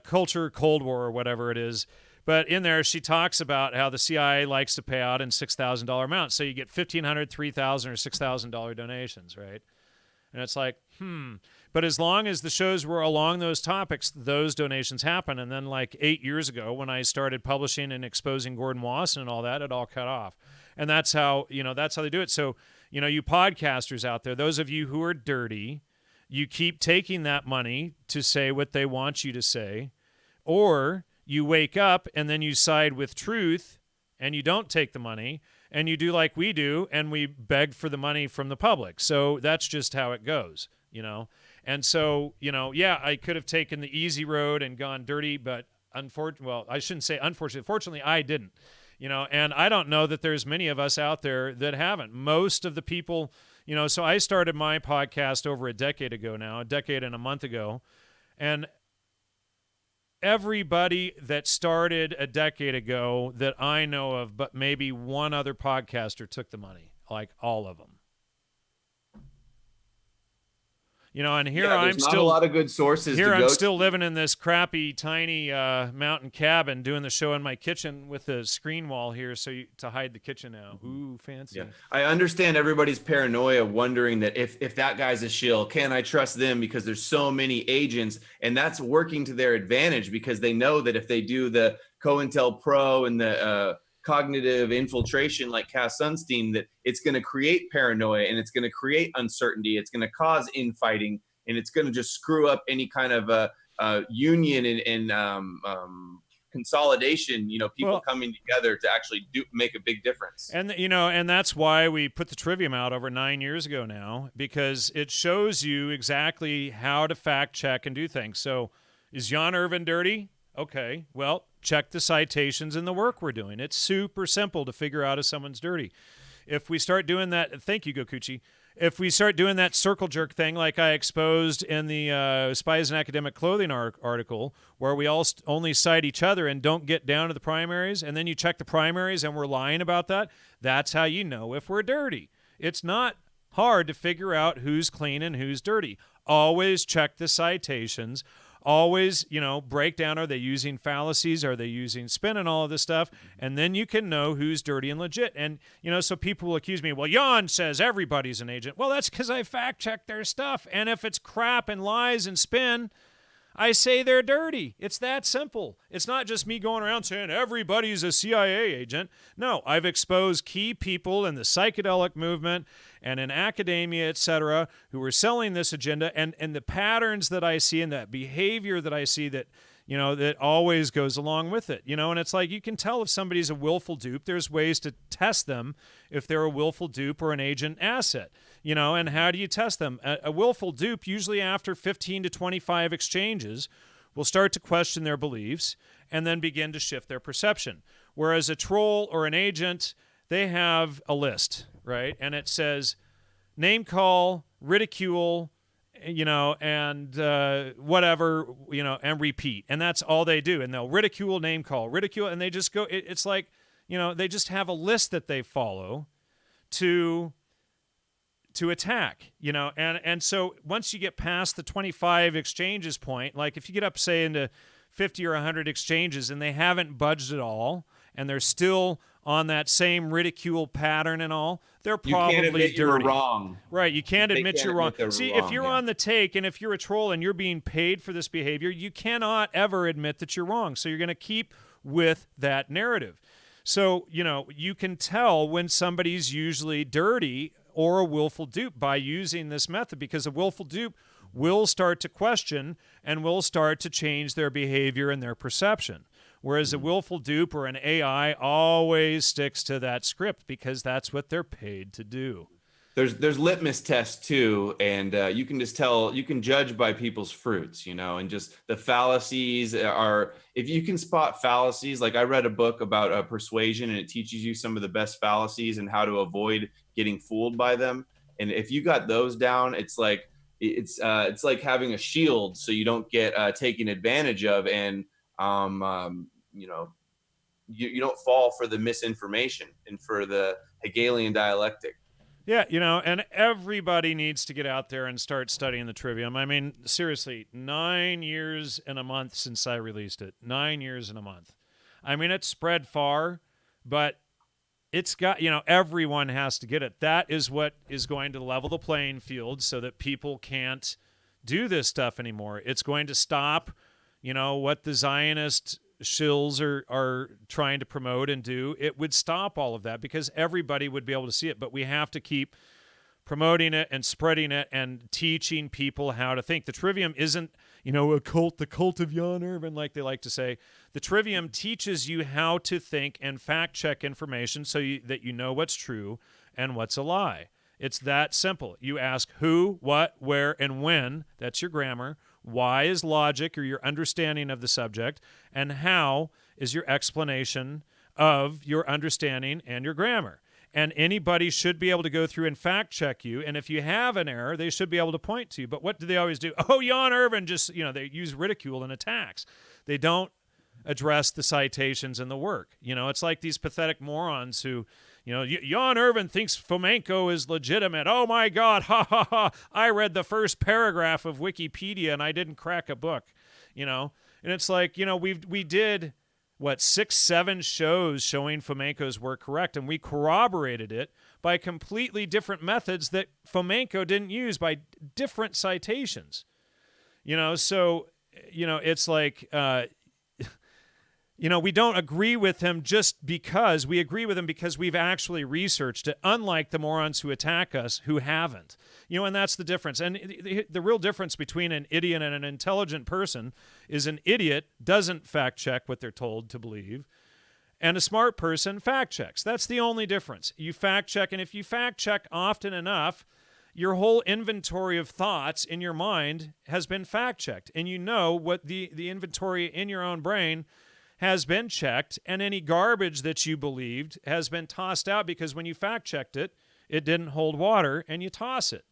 Culture, Cold War, or whatever it is. But in there, she talks about how the CIA likes to pay out in $6,000 amounts. So you get $1,500, $3,000, or $6,000 donations, right? And it's like, But as long as the shows were along those topics, those donations happen. And then like 8 years ago, when I started publishing and exposing Gordon Wasson and all that, it all cut off. And that's how they do it. So, you podcasters out there, those of you who are dirty, you keep taking that money to say what they want you to say, or you wake up and then you side with truth and you don't take the money and you do like we do and we beg for the money from the public. So that's just how it goes, And so, I could have taken the easy road and gone dirty, but I shouldn't say unfortunately. Fortunately, I didn't, and I don't know that there's many of us out there that haven't. Most of the people, so I started my podcast over a decade ago now, a decade and a month ago, and everybody that started a decade ago that I know of, but maybe one other podcaster took the money, like all of them. And here I'm not still a lot of good sources. Here I'm still living in this crappy, tiny mountain cabin, doing the show in my kitchen with a screen wall here, to hide the kitchen now. Ooh, fancy! Yeah, I understand everybody's paranoia, wondering that if that guy's a shill, can I trust them? Because there's so many agents, and that's working to their advantage because they know that if they do the COINTELPRO and the cognitive infiltration like Cass Sunstein, that it's going to create paranoia and it's going to create uncertainty. It's going to cause infighting, and it's going to just screw up any kind of union and consolidation. People coming together to actually make a big difference. And and that's why we put the Trivium out over 9 years ago now, because it shows you exactly how to fact check and do things. So, is Jan Irvin dirty? Okay, well, check the citations and the work we're doing. It's super simple to figure out if someone's dirty. If we start doing that, thank you, Gokuchi. If we start doing that circle jerk thing like I exposed in the Spies in Academic Clothing article, where we all only cite each other and don't get down to the primaries, and then you check the primaries and we're lying about that, that's how you know if we're dirty. It's not hard to figure out who's clean and who's dirty. Always check the citations. Always, break down, are they using fallacies? Are they using spin and all of this stuff? And then you can know who's dirty and legit. And, so people will accuse me, well, Jan says everybody's an agent. Well, that's because I fact-checked their stuff. And if it's crap and lies and spin, I say they're dirty. It's that simple. It's not just me going around saying everybody's a CIA agent. No, I've exposed key people in the psychedelic movement and in academia, etc., who are selling this agenda, and the patterns that I see and that behavior that I see that, that always goes along with it, and it's like you can tell if somebody's a willful dupe. There's ways to test them if they're a willful dupe or an agent asset, and how do you test them? A willful dupe, usually after 15 to 25 exchanges, will start to question their beliefs and then begin to shift their perception. Whereas a troll or an agent, they have a list, right? And it says name call, ridicule, and whatever, and repeat. And that's all they do. And they'll ridicule, name call, ridicule, and they just go, it's like, they just have a list that they follow to attack, and so once you get past the 25 exchanges point, like if you get up, say, into 50 or 100 exchanges and they haven't budged at all, and they're still on that same ridicule pattern and all, they're probably you can't admit dirty. You're wrong. Right, you can't admit you're wrong. See, if you're yeah. on the take and if you're a troll and you're being paid for this behavior, you cannot ever admit that you're wrong. So you're going to keep with that narrative. So, you can tell when somebody's usually dirty or a willful dupe by using this method, because a willful dupe will start to question and will start to change their behavior and their perception. Whereas a willful dupe or an AI always sticks to that script because that's what they're paid to do. There's litmus tests too, and you can just tell, you can judge by people's fruits, and just the fallacies are, if you can spot fallacies, like I read a book about persuasion, and it teaches you some of the best fallacies and how to avoid getting fooled by them. And if you got those down, it's like having a shield so you don't get taken advantage of, and you don't fall for the misinformation and for the Hegelian dialectic. Yeah, and everybody needs to get out there and start studying the trivium. I mean, seriously, 9 years and a month since I released it. 9 years and a month. I mean, it's spread far, but it's got, everyone has to get it. That is what is going to level the playing field so that people can't do this stuff anymore. It's going to stop, what the Zionist shills are trying to promote and do. It would stop all of that because everybody would be able to see it. But we have to keep promoting it and spreading it and teaching people how to think. The trivium isn't, a cult, the cult of Jan Irvin, like they like to say. The trivium teaches you how to think and fact check information so that you know what's true and what's a lie. It's that simple. You ask who, what, where, and when. That's your grammar. Why is logic or your understanding of the subject, and how is your explanation of your understanding and your grammar. And anybody should be able to go through and fact check you. And if you have an error, they should be able to point to you. But what do they always do? Oh, Jan Irvin just, they use ridicule and attacks. They don't address the citations and the work. It's like these pathetic morons who, Jan Irvin thinks Fomenko is legitimate. Oh my God, ha ha ha. I read the first paragraph of Wikipedia and I didn't crack a book, And it's like, we did, 6, 7 shows showing Fomenko's work correct, and we corroborated it by completely different methods that Fomenko didn't use, by different citations. So, it's like, we don't agree with him just because. We agree with him because we've actually researched it, unlike the morons who attack us who haven't. And that's the difference. And the real difference between an idiot and an intelligent person is an idiot doesn't fact check what they're told to believe, and a smart person fact checks. That's the only difference. You fact check, and if you fact check often enough, your whole inventory of thoughts in your mind has been fact checked, and you know what the inventory in your own brain has been checked, and any garbage that you believed has been tossed out because when you fact checked it, it didn't hold water, and you toss it,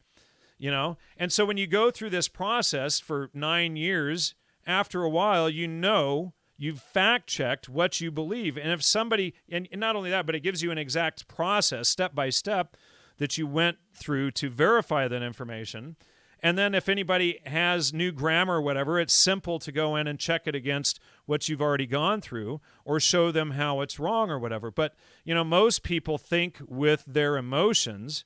And so when you go through this process for 9 years, after a while, you've fact checked what you believe. And if somebody, and not only that, but it gives you an exact process, step by step, that you went through to verify that information. And then if anybody has new grammar or whatever, it's simple to go in and check it against what you've already gone through or show them how it's wrong or whatever. But, most people think with their emotions,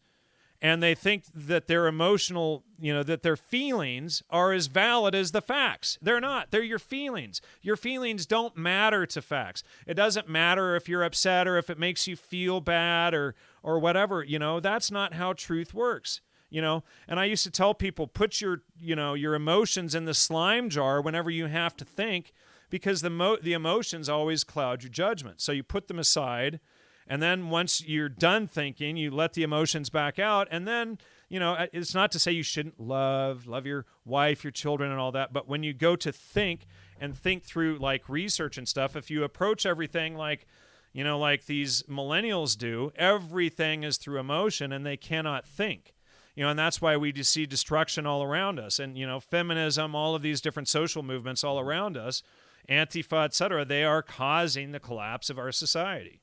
and they think that their emotional, that their feelings are as valid as the facts. They're not. They're your feelings. Your feelings don't matter to facts. It doesn't matter if you're upset or if it makes you feel bad or whatever. That's not how truth works. And I used to tell people, put your emotions in the slime jar whenever you have to think, because the emotions always cloud your judgment. So you put them aside. And then once you're done thinking, you let the emotions back out. And then, it's not to say you shouldn't love your wife, your children, and all that. But when you go to think and think through like research and stuff, if you approach everything like these millennials do, everything is through emotion and they cannot think. And that's why we just see destruction all around us. And, feminism, all of these different social movements all around us, Antifa, et cetera, they are causing the collapse of our society.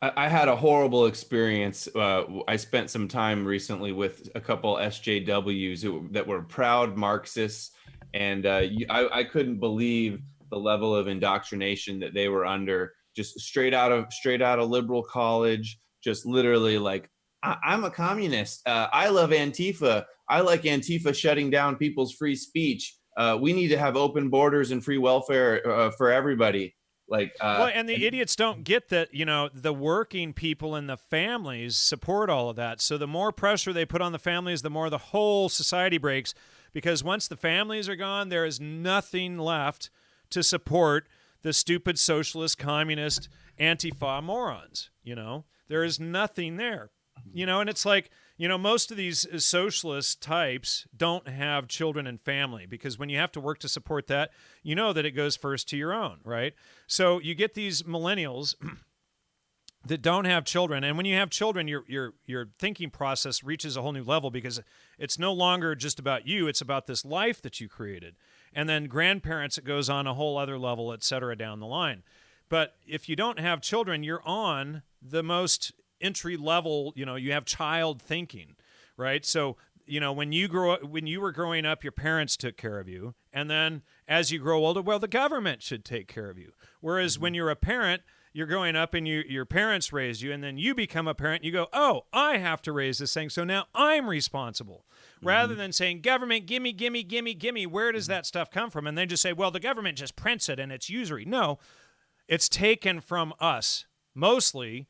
I had a horrible experience. I spent some time recently with a couple SJWs that were proud Marxists, and I couldn't believe the level of indoctrination that they were under. Just straight out of liberal college, just literally like, I'm a communist. I love Antifa. I like Antifa shutting down people's free speech. We need to have open borders and free welfare for everybody. And the idiots don't get that, the working people and the families support all of that. So the more pressure they put on the families, the more the whole society breaks, because once the families are gone, there is nothing left to support the stupid socialist, communist, Antifa morons. There is nothing there. And it's like, most of these socialist types don't have children and family, because when you have to work to support that, that it goes first to your own, right? So you get these millennials that don't have children, and when you have children, your thinking process reaches a whole new level, because it's no longer just about you, it's about this life that you created. And then grandparents, it goes on a whole other level, et cetera, down the line. But if you don't have children, you're on the most entry level, you have child thinking, right? So, when you were growing up, your parents took care of you. And then as you grow older, well, the government should take care of you. Whereas when you're a parent, you're growing up and your parents raised you, and then you become a parent, you go, oh, I have to raise this thing, so now I'm responsible. Rather than saying, government, gimme, gimme, gimme, gimme, where does that stuff come from? And they just say, well, the government just prints it and it's usury. No, it's taken from us, mostly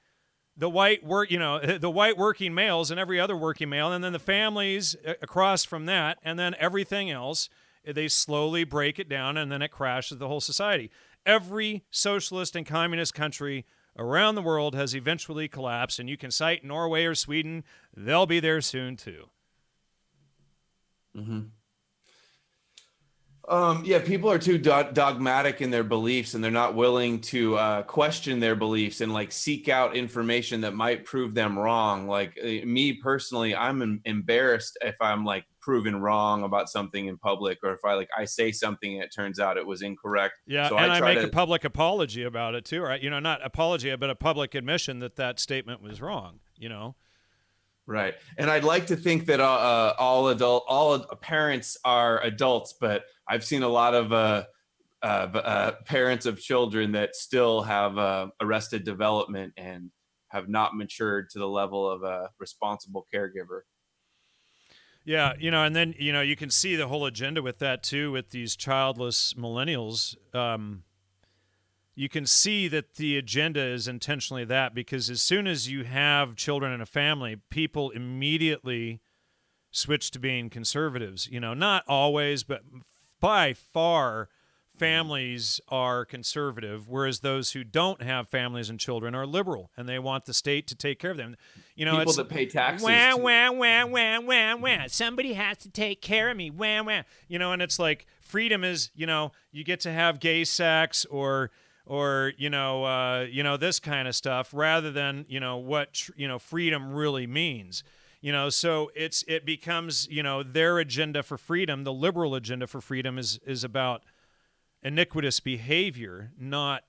the white working males and every other working male, and then the families across from that, and then everything else. They slowly break it down, and then it crashes the whole society. Every socialist and communist country around the world has eventually collapsed, and you can cite Norway or Sweden. They'll be there soon too. Mm-hmm. People are too dogmatic in their beliefs, and they're not willing to question their beliefs and like seek out information that might prove them wrong. Like me personally, I'm embarrassed if I'm like proven wrong about something in public, or if I say something and it turns out it was incorrect. Yeah, so and I make a public apology about it too, right? Not apology, but a public admission that statement was wrong. Right. And I'd like to think that all parents are adults, but I've seen a lot of parents of children that still have arrested development and have not matured to the level of a responsible caregiver. Yeah, and then, you can see the whole agenda with that too, with these childless millennials. You can see that the agenda is intentionally that, because as soon as you have children in a family, people immediately switch to being conservatives. Not always, but by far, families are conservative, whereas those who don't have families and children are liberal, and they want the state to take care of them. People that pay taxes. Somebody has to take care of me. And it's like freedom is, you get to have gay sex or this kind of stuff, rather than what freedom really means. So it becomes their agenda for freedom. The liberal agenda for freedom is about iniquitous behavior, not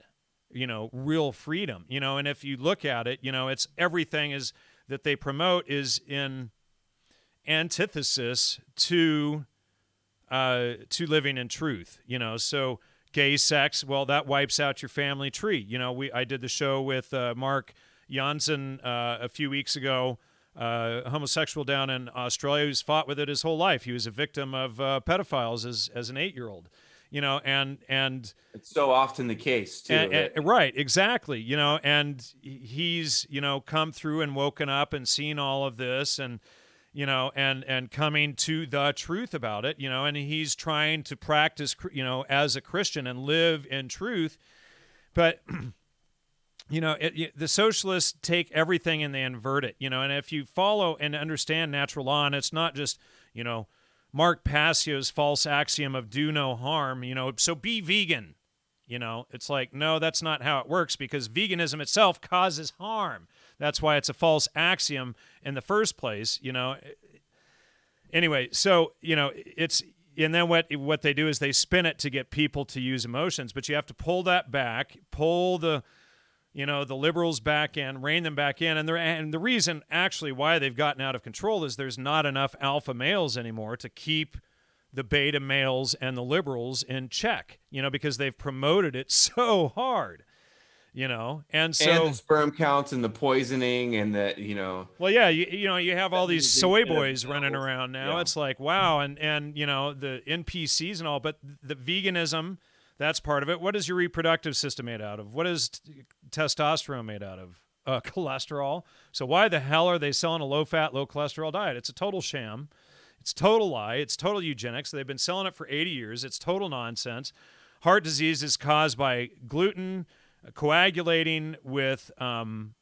real freedom. And if you look at it, it's everything is that they promote is in antithesis to living in truth. So gay sex, well, that wipes out your family tree. I did the show with Mark Jansen a few weeks ago homosexual down in Australia who's fought with it his whole life. He was a victim of pedophiles as an 8-year-old, and It's so often the case too that right, exactly, and he's come through and woken up and seen all of this, and and coming to the truth about it, and he's trying to practice, as a Christian and live in truth, but. The socialists take everything and they invert it, and if you follow and understand natural law, and it's not just, Mark Passio's false axiom of do no harm, so be vegan, it's like, no, that's not how it works, because veganism itself causes harm. That's why it's a false axiom in the first place, Anyway, so, it's, and then what they do is they spin it to get people to use emotions, but you have to pull that back, pull the liberals back in, rein them back in. And the reason actually why they've gotten out of control is there's not enough alpha males anymore to keep the beta males and the liberals in check, because they've promoted it so hard, and so. and the sperm counts and the poisoning and Well, yeah, you have all these soy boys running around now. Yeah. It's like, wow. And the NPCs and all, but the veganism, that's part of it. What is your reproductive system made out of? What is testosterone made out of? Cholesterol. So why the hell are they selling a low-fat, low-cholesterol diet? It's a total sham. It's total lie. It's total eugenics. They've been selling it for 80 years. It's total nonsense. Heart disease is caused by gluten coagulating with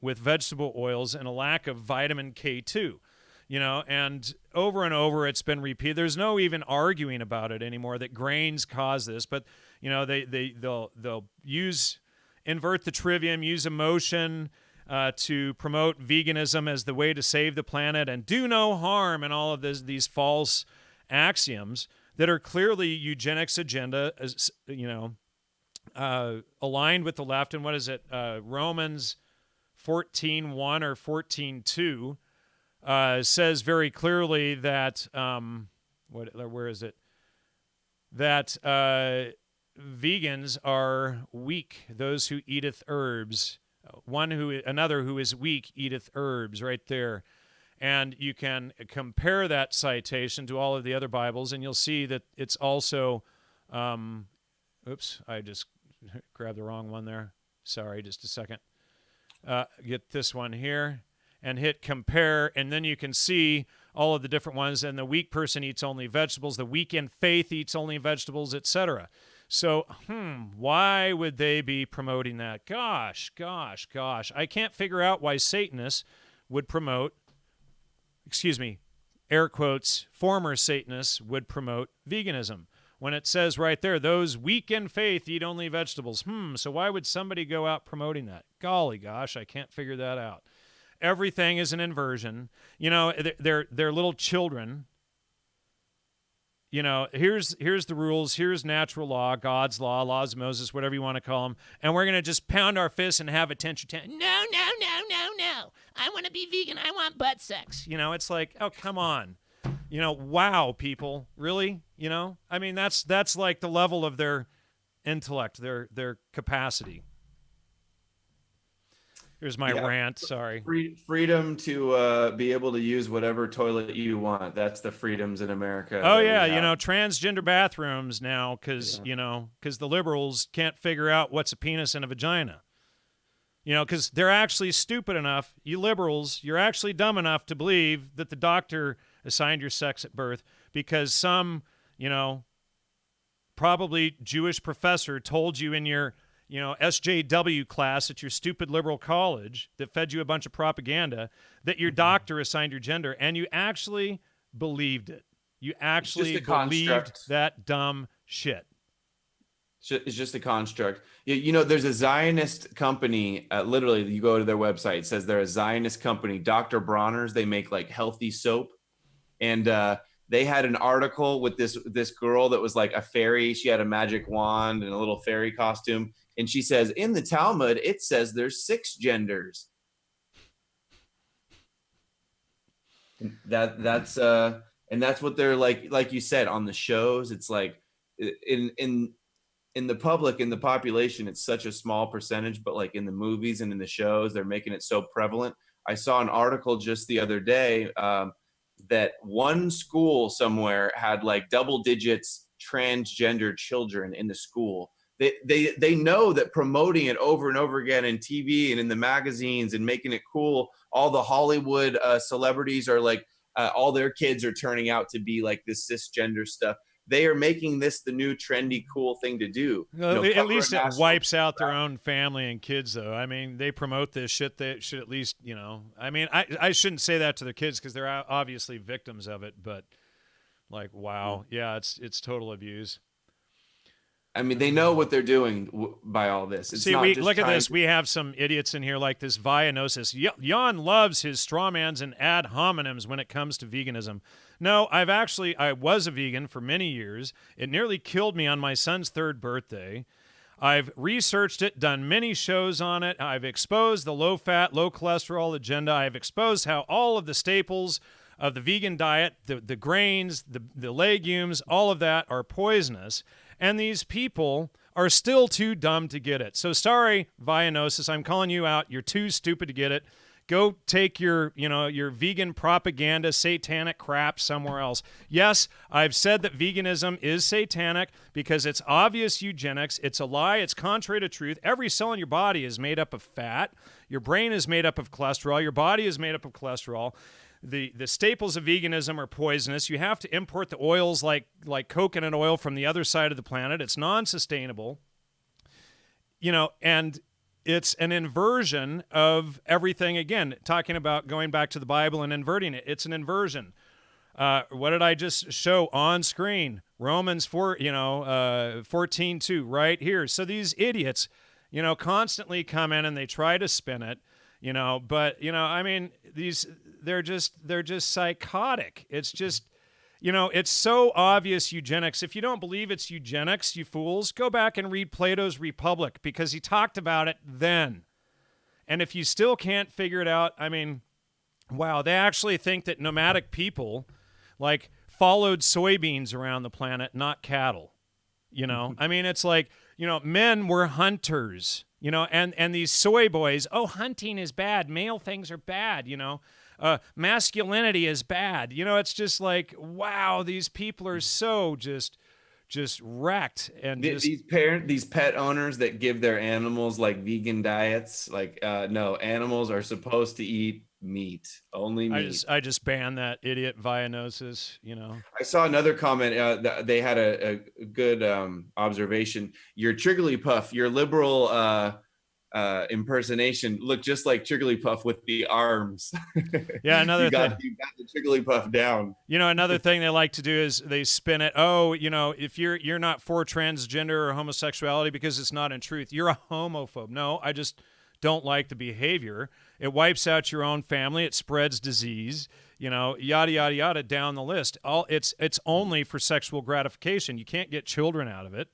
vegetable oils and a lack of vitamin K2. And over it's been repeated. There's no even arguing about it anymore that grains cause this, but they'll invert the trivium, use emotion to promote veganism as the way to save the planet and do no harm, and all of these false axioms that are clearly eugenics agenda, aligned with the left. And what is it? Romans 14:1 or 14:2. Says very clearly that where is it? That vegans are weak. Those who eateth herbs, another who is weak eateth herbs. Right there, and you can compare that citation to all of the other Bibles, and you'll see that it's also. Oops, I just grabbed the wrong one there. Sorry, just a second. Get this one here. And hit compare, and then you can see all of the different ones. And the weak person eats only vegetables. The weak in faith eats only vegetables, etc. So, why would they be promoting that? Gosh. I can't figure out why Satanists would promote, air quotes, former Satanists would promote veganism. When it says right there, those weak in faith eat only vegetables. So why would somebody go out promoting that? Golly gosh, I can't figure that out. Everything is an inversion. They're little children. Here's the rules. Here's natural law, God's law, laws of Moses, whatever you want to call them. And we're going to just pound our fists and have attention. No. I want to be vegan. I want butt sex. It's like, oh, come on. Wow, people. Really? I mean, that's like the level of their intellect, their capacity. Here's my rant. Sorry. Freedom to be able to use whatever toilet you want. That's the freedoms in America. Oh yeah, transgender bathrooms now, because the liberals can't figure out what's a penis and a vagina. Because they're actually stupid enough. You liberals, you're actually dumb enough to believe that the doctor assigned your sex at birth because some, probably Jewish professor told you in your SJW class at your stupid liberal college that fed you a bunch of propaganda that your doctor assigned your gender, and you actually believed it. You actually believed that dumb shit. It's just a construct. There's a Zionist company, literally you go to their website, it says they're a Zionist company, Dr. Bronner's. They make like healthy soap. And they had an article with this girl that was like a fairy. She had a magic wand and a little fairy costume. And she says, in the Talmud, it says there's 6 genders. And that's what they're like you said, on the shows. It's like in the public, in the population, it's such a small percentage, but like in the movies and in the shows, they're making it so prevalent. I saw an article just the other day that one school somewhere had like double digits transgender children in the school. They know that promoting it over and over again in TV and in the magazines and making it cool, all the Hollywood celebrities are like, all their kids are turning out to be like this cisgender stuff. They are making this the new trendy, cool thing to do. Well, at least it wipes out their own family and kids, though. I mean, they promote this shit. They should at least, I mean, I shouldn't say that to their kids because they're obviously victims of it. But like, wow, yeah, it's total abuse. I mean, they know what they're doing by all this. It's See, not just look at this. We have some idiots in here like this Vianosis. Jan loves his strawmans and ad hominems when it comes to veganism. No, I was a vegan for many years. It nearly killed me on my son's 3rd birthday. I've researched it, done many shows on it. I've exposed the low-fat, low-cholesterol agenda. I've exposed how all of the staples of the vegan diet, the grains, the legumes, all of that are poisonous. And these people are still too dumb to get it. So sorry, Vianosis, I'm calling you out. You're too stupid to get it. Go take your vegan propaganda, satanic crap somewhere else. Yes, I've said that veganism is satanic because it's obvious eugenics. It's a lie. It's contrary to truth. Every cell in your body is made up of fat. Your brain is made up of cholesterol. Your body is made up of cholesterol. The staples of veganism are poisonous. You have to import the oils like coconut oil from the other side of the planet. It's non-sustainable. And it's an inversion of everything. Again, talking about going back to the Bible and inverting it. It's an inversion. What did I just show on screen? Romans 14:2 right here. So these idiots, constantly come in and they try to spin it. But I mean, they're just psychotic. It's just, it's so obvious eugenics. If you don't believe it's eugenics, you fools, go back and read Plato's Republic because he talked about it then. And if you still can't figure it out, I mean, wow, they actually think that nomadic people like followed soybeans around the planet, not cattle. I mean, it's like, men were hunters. And these soy boys, hunting is bad. Male things are bad, masculinity is bad. It's just like, wow, these people are so just wrecked. And these pet owners that give their animals like vegan diets, like, no, animals are supposed to eat meat, only meat. I just banned that idiot Vianosis, I saw another comment. They had a good observation. Your Trigglypuff, your liberal impersonation looked just like Trigglypuff with the arms. Yeah, another thing. You got the Trigglypuff down. Another thing they like to do is they spin it. Oh, if you're not for transgender or homosexuality because it's not in truth, you're a homophobe. No, I just don't like the behavior. It wipes out your own family. It spreads disease. Yada yada yada down the list. It's only for sexual gratification. You can't get children out of it.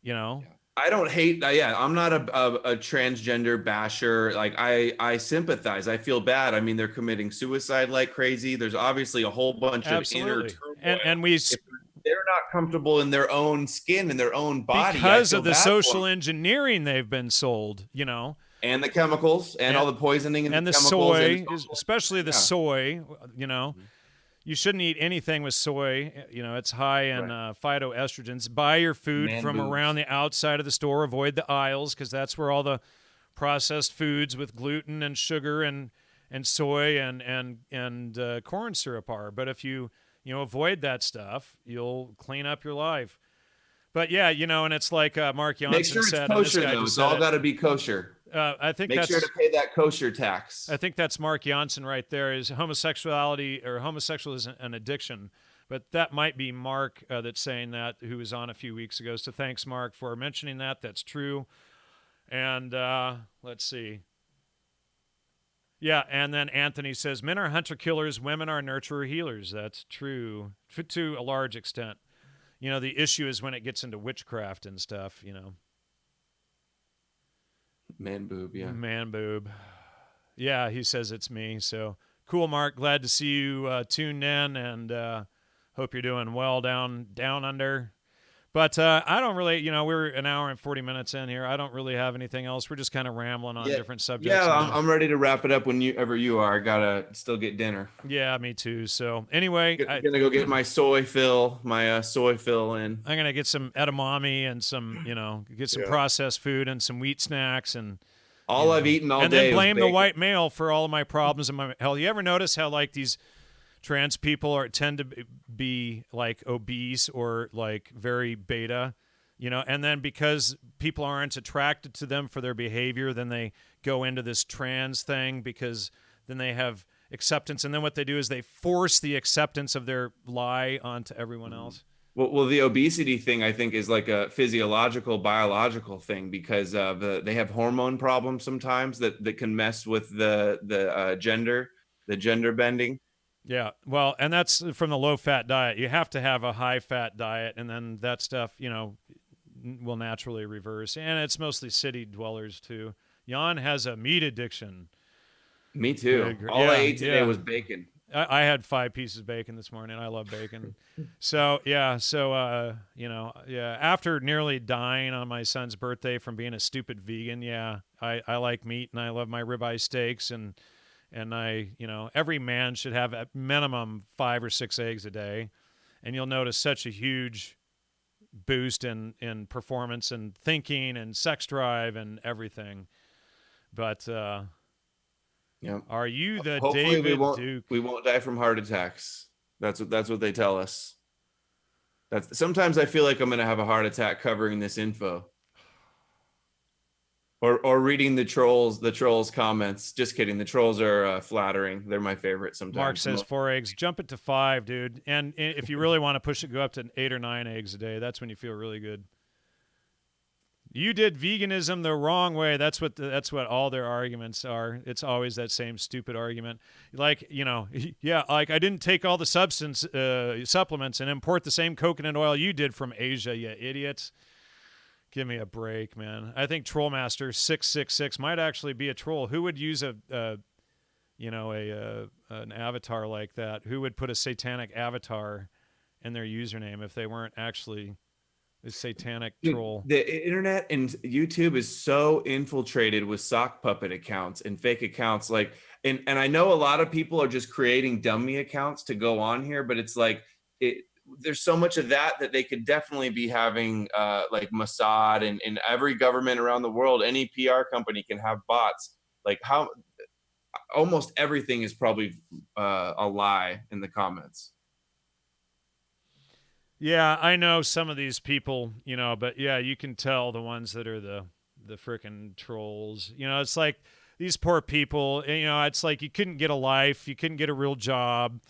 Yeah. I don't hate. I'm not a transgender basher. Like I sympathize. I feel bad. I mean, they're committing suicide like crazy. There's obviously a whole bunch of inner turmoil. And if they're not comfortable in their own skin and their own body because of the social engineing they've been sold. And the chemicals and all the poisoning and the soy, especially the soy. You shouldn't eat anything with soy. It's high in phytoestrogens. Buy your food from around the outside of the store. Avoid the aisles because that's where all the processed foods with gluten and sugar and soy and corn syrup are. But if you avoid that stuff, you'll clean up your life. But yeah, and it's like Mark Jansen Make sure it's said. Kosher, though. It's all got to be kosher. I think Make sure to pay that kosher tax. I think that's Mark Jansen right there. Is homosexuality or homosexual is an addiction, but that might be Mark that's saying that, who was on a few weeks ago. So thanks, Mark, for mentioning that. That's true. And let's see. Yeah, and then Anthony says men are hunter killers, women are nurturer healers. That's true to a large extent. The issue is when it gets into witchcraft and stuff. Man boob, yeah. Man boob. Yeah, he says it's me. So cool, Mark. Glad to see you tuned in, and hope you're doing well down under. But I don't really, we're an hour and 40 minutes in here. I don't really have anything else. We're just kind of rambling on Yeah, different subjects. yeah. I'm ready to wrap it up whenever you are. I gotta still get dinner. Yeah, me too. So anyway, Gonna go get my soy fill, in. I'm gonna get some edamame and some, get some Yeah. processed food and some wheat snacks and All I've eaten all and then day was blame the bacon. white male for all of my problems and my health. You ever notice how like these trans people tend to be like obese or like very beta, and then because people aren't attracted to them for their behavior, then they go into this trans thing because then they have acceptance, and then what they do is they force the acceptance of their lie onto everyone else. Well, the obesity thing I think is like a physiological, biological thing because they have hormone problems sometimes that can mess with the gender bending. Yeah, well, and that's from the low-fat diet. You have to have a high-fat diet, and then that stuff, will naturally reverse. And it's mostly city dwellers too. Jan has a meat addiction. Me too. All I ate today yeah. was bacon. I had 5 pieces of bacon this morning. I love bacon. So after nearly dying on my son's birthday from being a stupid vegan, I like meat and I love my ribeye steaks and every man should have at minimum 5 or 6 eggs a day, and you'll notice such a huge boost in performance and thinking and sex drive and everything. But Yeah. are you the Hopefully David Duke? we won't die from heart attacks. That's what they tell us. Sometimes I feel like I'm gonna have a heart attack covering this info. Or reading the trolls comments. Just kidding. The trolls are flattering. They're my favorite sometimes. Mark says 4 eggs. Jump it to 5, dude. And if you really want to push it, go up to 8 or 9 eggs a day. That's when you feel really good. You did veganism the wrong way. That's what all their arguments are. It's always that same stupid argument. Like, like I didn't take all the supplements and import the same coconut oil you did from Asia, you idiots. Give me a break, man. I think Trollmaster 666 might actually be a troll. Who would use an avatar like that? Who would put a satanic avatar in their username if they weren't actually a satanic troll? The internet and YouTube is so infiltrated with sock puppet accounts and fake accounts. Like, and I know a lot of people are just creating dummy accounts to go on here, but it's like there's so much of that they could definitely be having like Mossad and every government around the world. Any PR company can have bots. Like how almost everything is probably a lie in the comments. Yeah, I know some of these people, but yeah, you can tell the ones that are the frickin' trolls. It's like these poor people, it's like you couldn't get a life, you couldn't get a real job.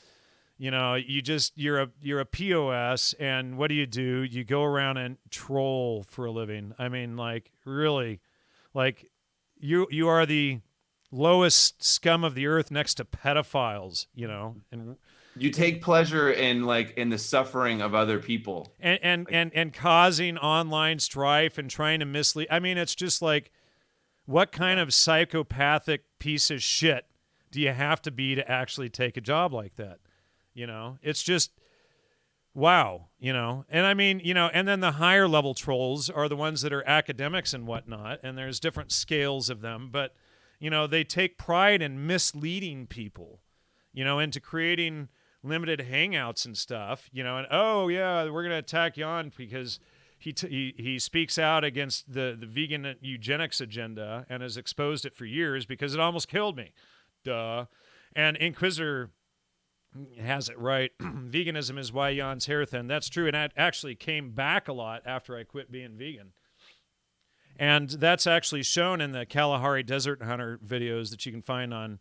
You're a POS, and what do? You go around and troll for a living. I mean, like, really, like you are the lowest scum of the earth next to pedophiles, and you take pleasure in the suffering of other people and causing online strife and trying to mislead. I mean, it's just like, what kind of psychopathic piece of shit do you have to be to actually take a job like that? It's just, wow, and I mean, and then the higher level trolls are the ones that are academics and whatnot, and there's different scales of them, but, they take pride in misleading people, into creating limited hangouts and stuff, and, oh, yeah, we're going to attack Jan because he speaks out against the vegan eugenics agenda and has exposed it for years because it almost killed me. Duh. And Inquisitor has it right. Veganism is why Jan's hair thin. That's true, and it actually came back a lot after I quit being vegan. And that's actually shown in the Kalahari Desert Hunter videos that you can find on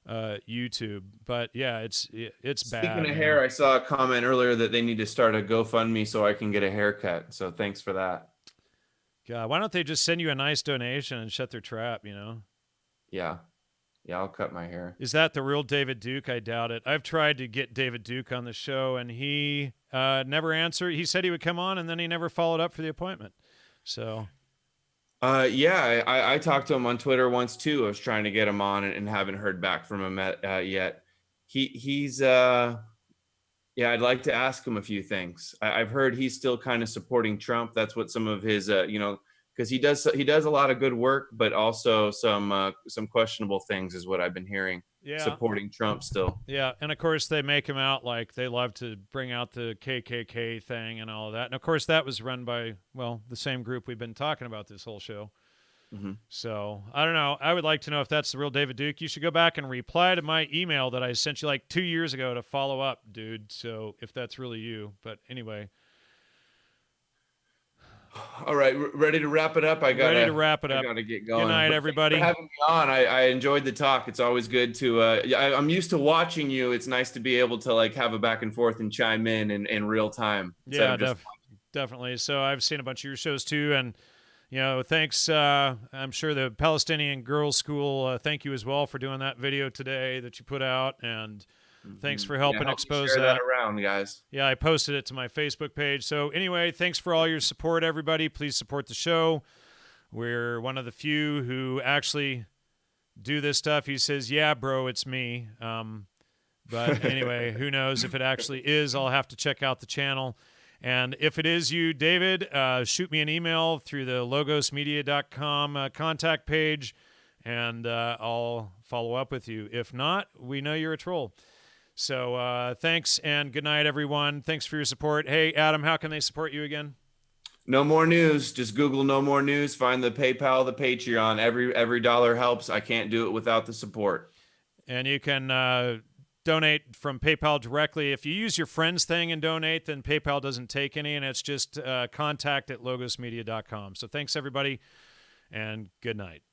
YouTube. But yeah, it's bad. Speaking of hair, I saw a comment earlier that they need to start a GoFundMe so I can get a haircut. So thanks for that. God, why don't they just send you a nice donation and shut their trap, Yeah. Yeah, I'll cut my hair. Is that the real David Duke? I doubt it. I've tried to get David Duke on the show, and he never answered. He said he would come on, and then he never followed up for the appointment. So, yeah, I talked to him on Twitter once too. I was trying to get him on and haven't heard back from him yet. He's Yeah, I'd like to ask him a few things. I've heard he's still kind of supporting Trump. That's what some of his, because he does a lot of good work, but also some questionable things is what I've been hearing. Yeah. Supporting Trump still. Yeah, and of course they make him out like they love to bring out the KKK thing and all of that. And of course that was run by, well, the same group we've been talking about this whole show. Hmm. So I don't know. I would like to know if that's the real David Duke. You should go back and reply to my email that I sent you like 2 years ago to follow up, dude. So if that's really you. But anyway, All right, ready to wrap it up. I ready to gotta wrap it I up. gotta get Good going. night, But thanks for everybody. having me on. I enjoyed the talk. It's always good to. I'm used to watching you. It's nice to be able to like have a back and forth and chime in real time instead Yeah, of just. definitely. So I've seen a bunch of your shows too, and thanks. I'm sure the Palestinian Girls School. Thank you as well for doing that video today that you put out, and thanks for Yeah, helping help me expose share that that. around, guys. Yeah, I posted it to my Facebook page. So anyway, thanks for all your support, everybody. Please support the show. We're one of the few who actually do this stuff. He says, "Yeah, bro, it's me." But anyway, who knows if it actually is? I'll have to check out the channel. And if it is you, David, shoot me an email through the logosmedia.com contact page, and I'll follow up with you. If not, we know you're a troll. So thanks, and good night, everyone. Thanks for your support. Hey, Adam, how can they support you again? No more news. Just Google no more news. Find the PayPal, the Patreon. Every dollar helps. I can't do it without the support. And you can donate from PayPal directly. If you use your friend's thing and donate, then PayPal doesn't take any, and it's just contact@logosmedia.com. So thanks, everybody, and good night.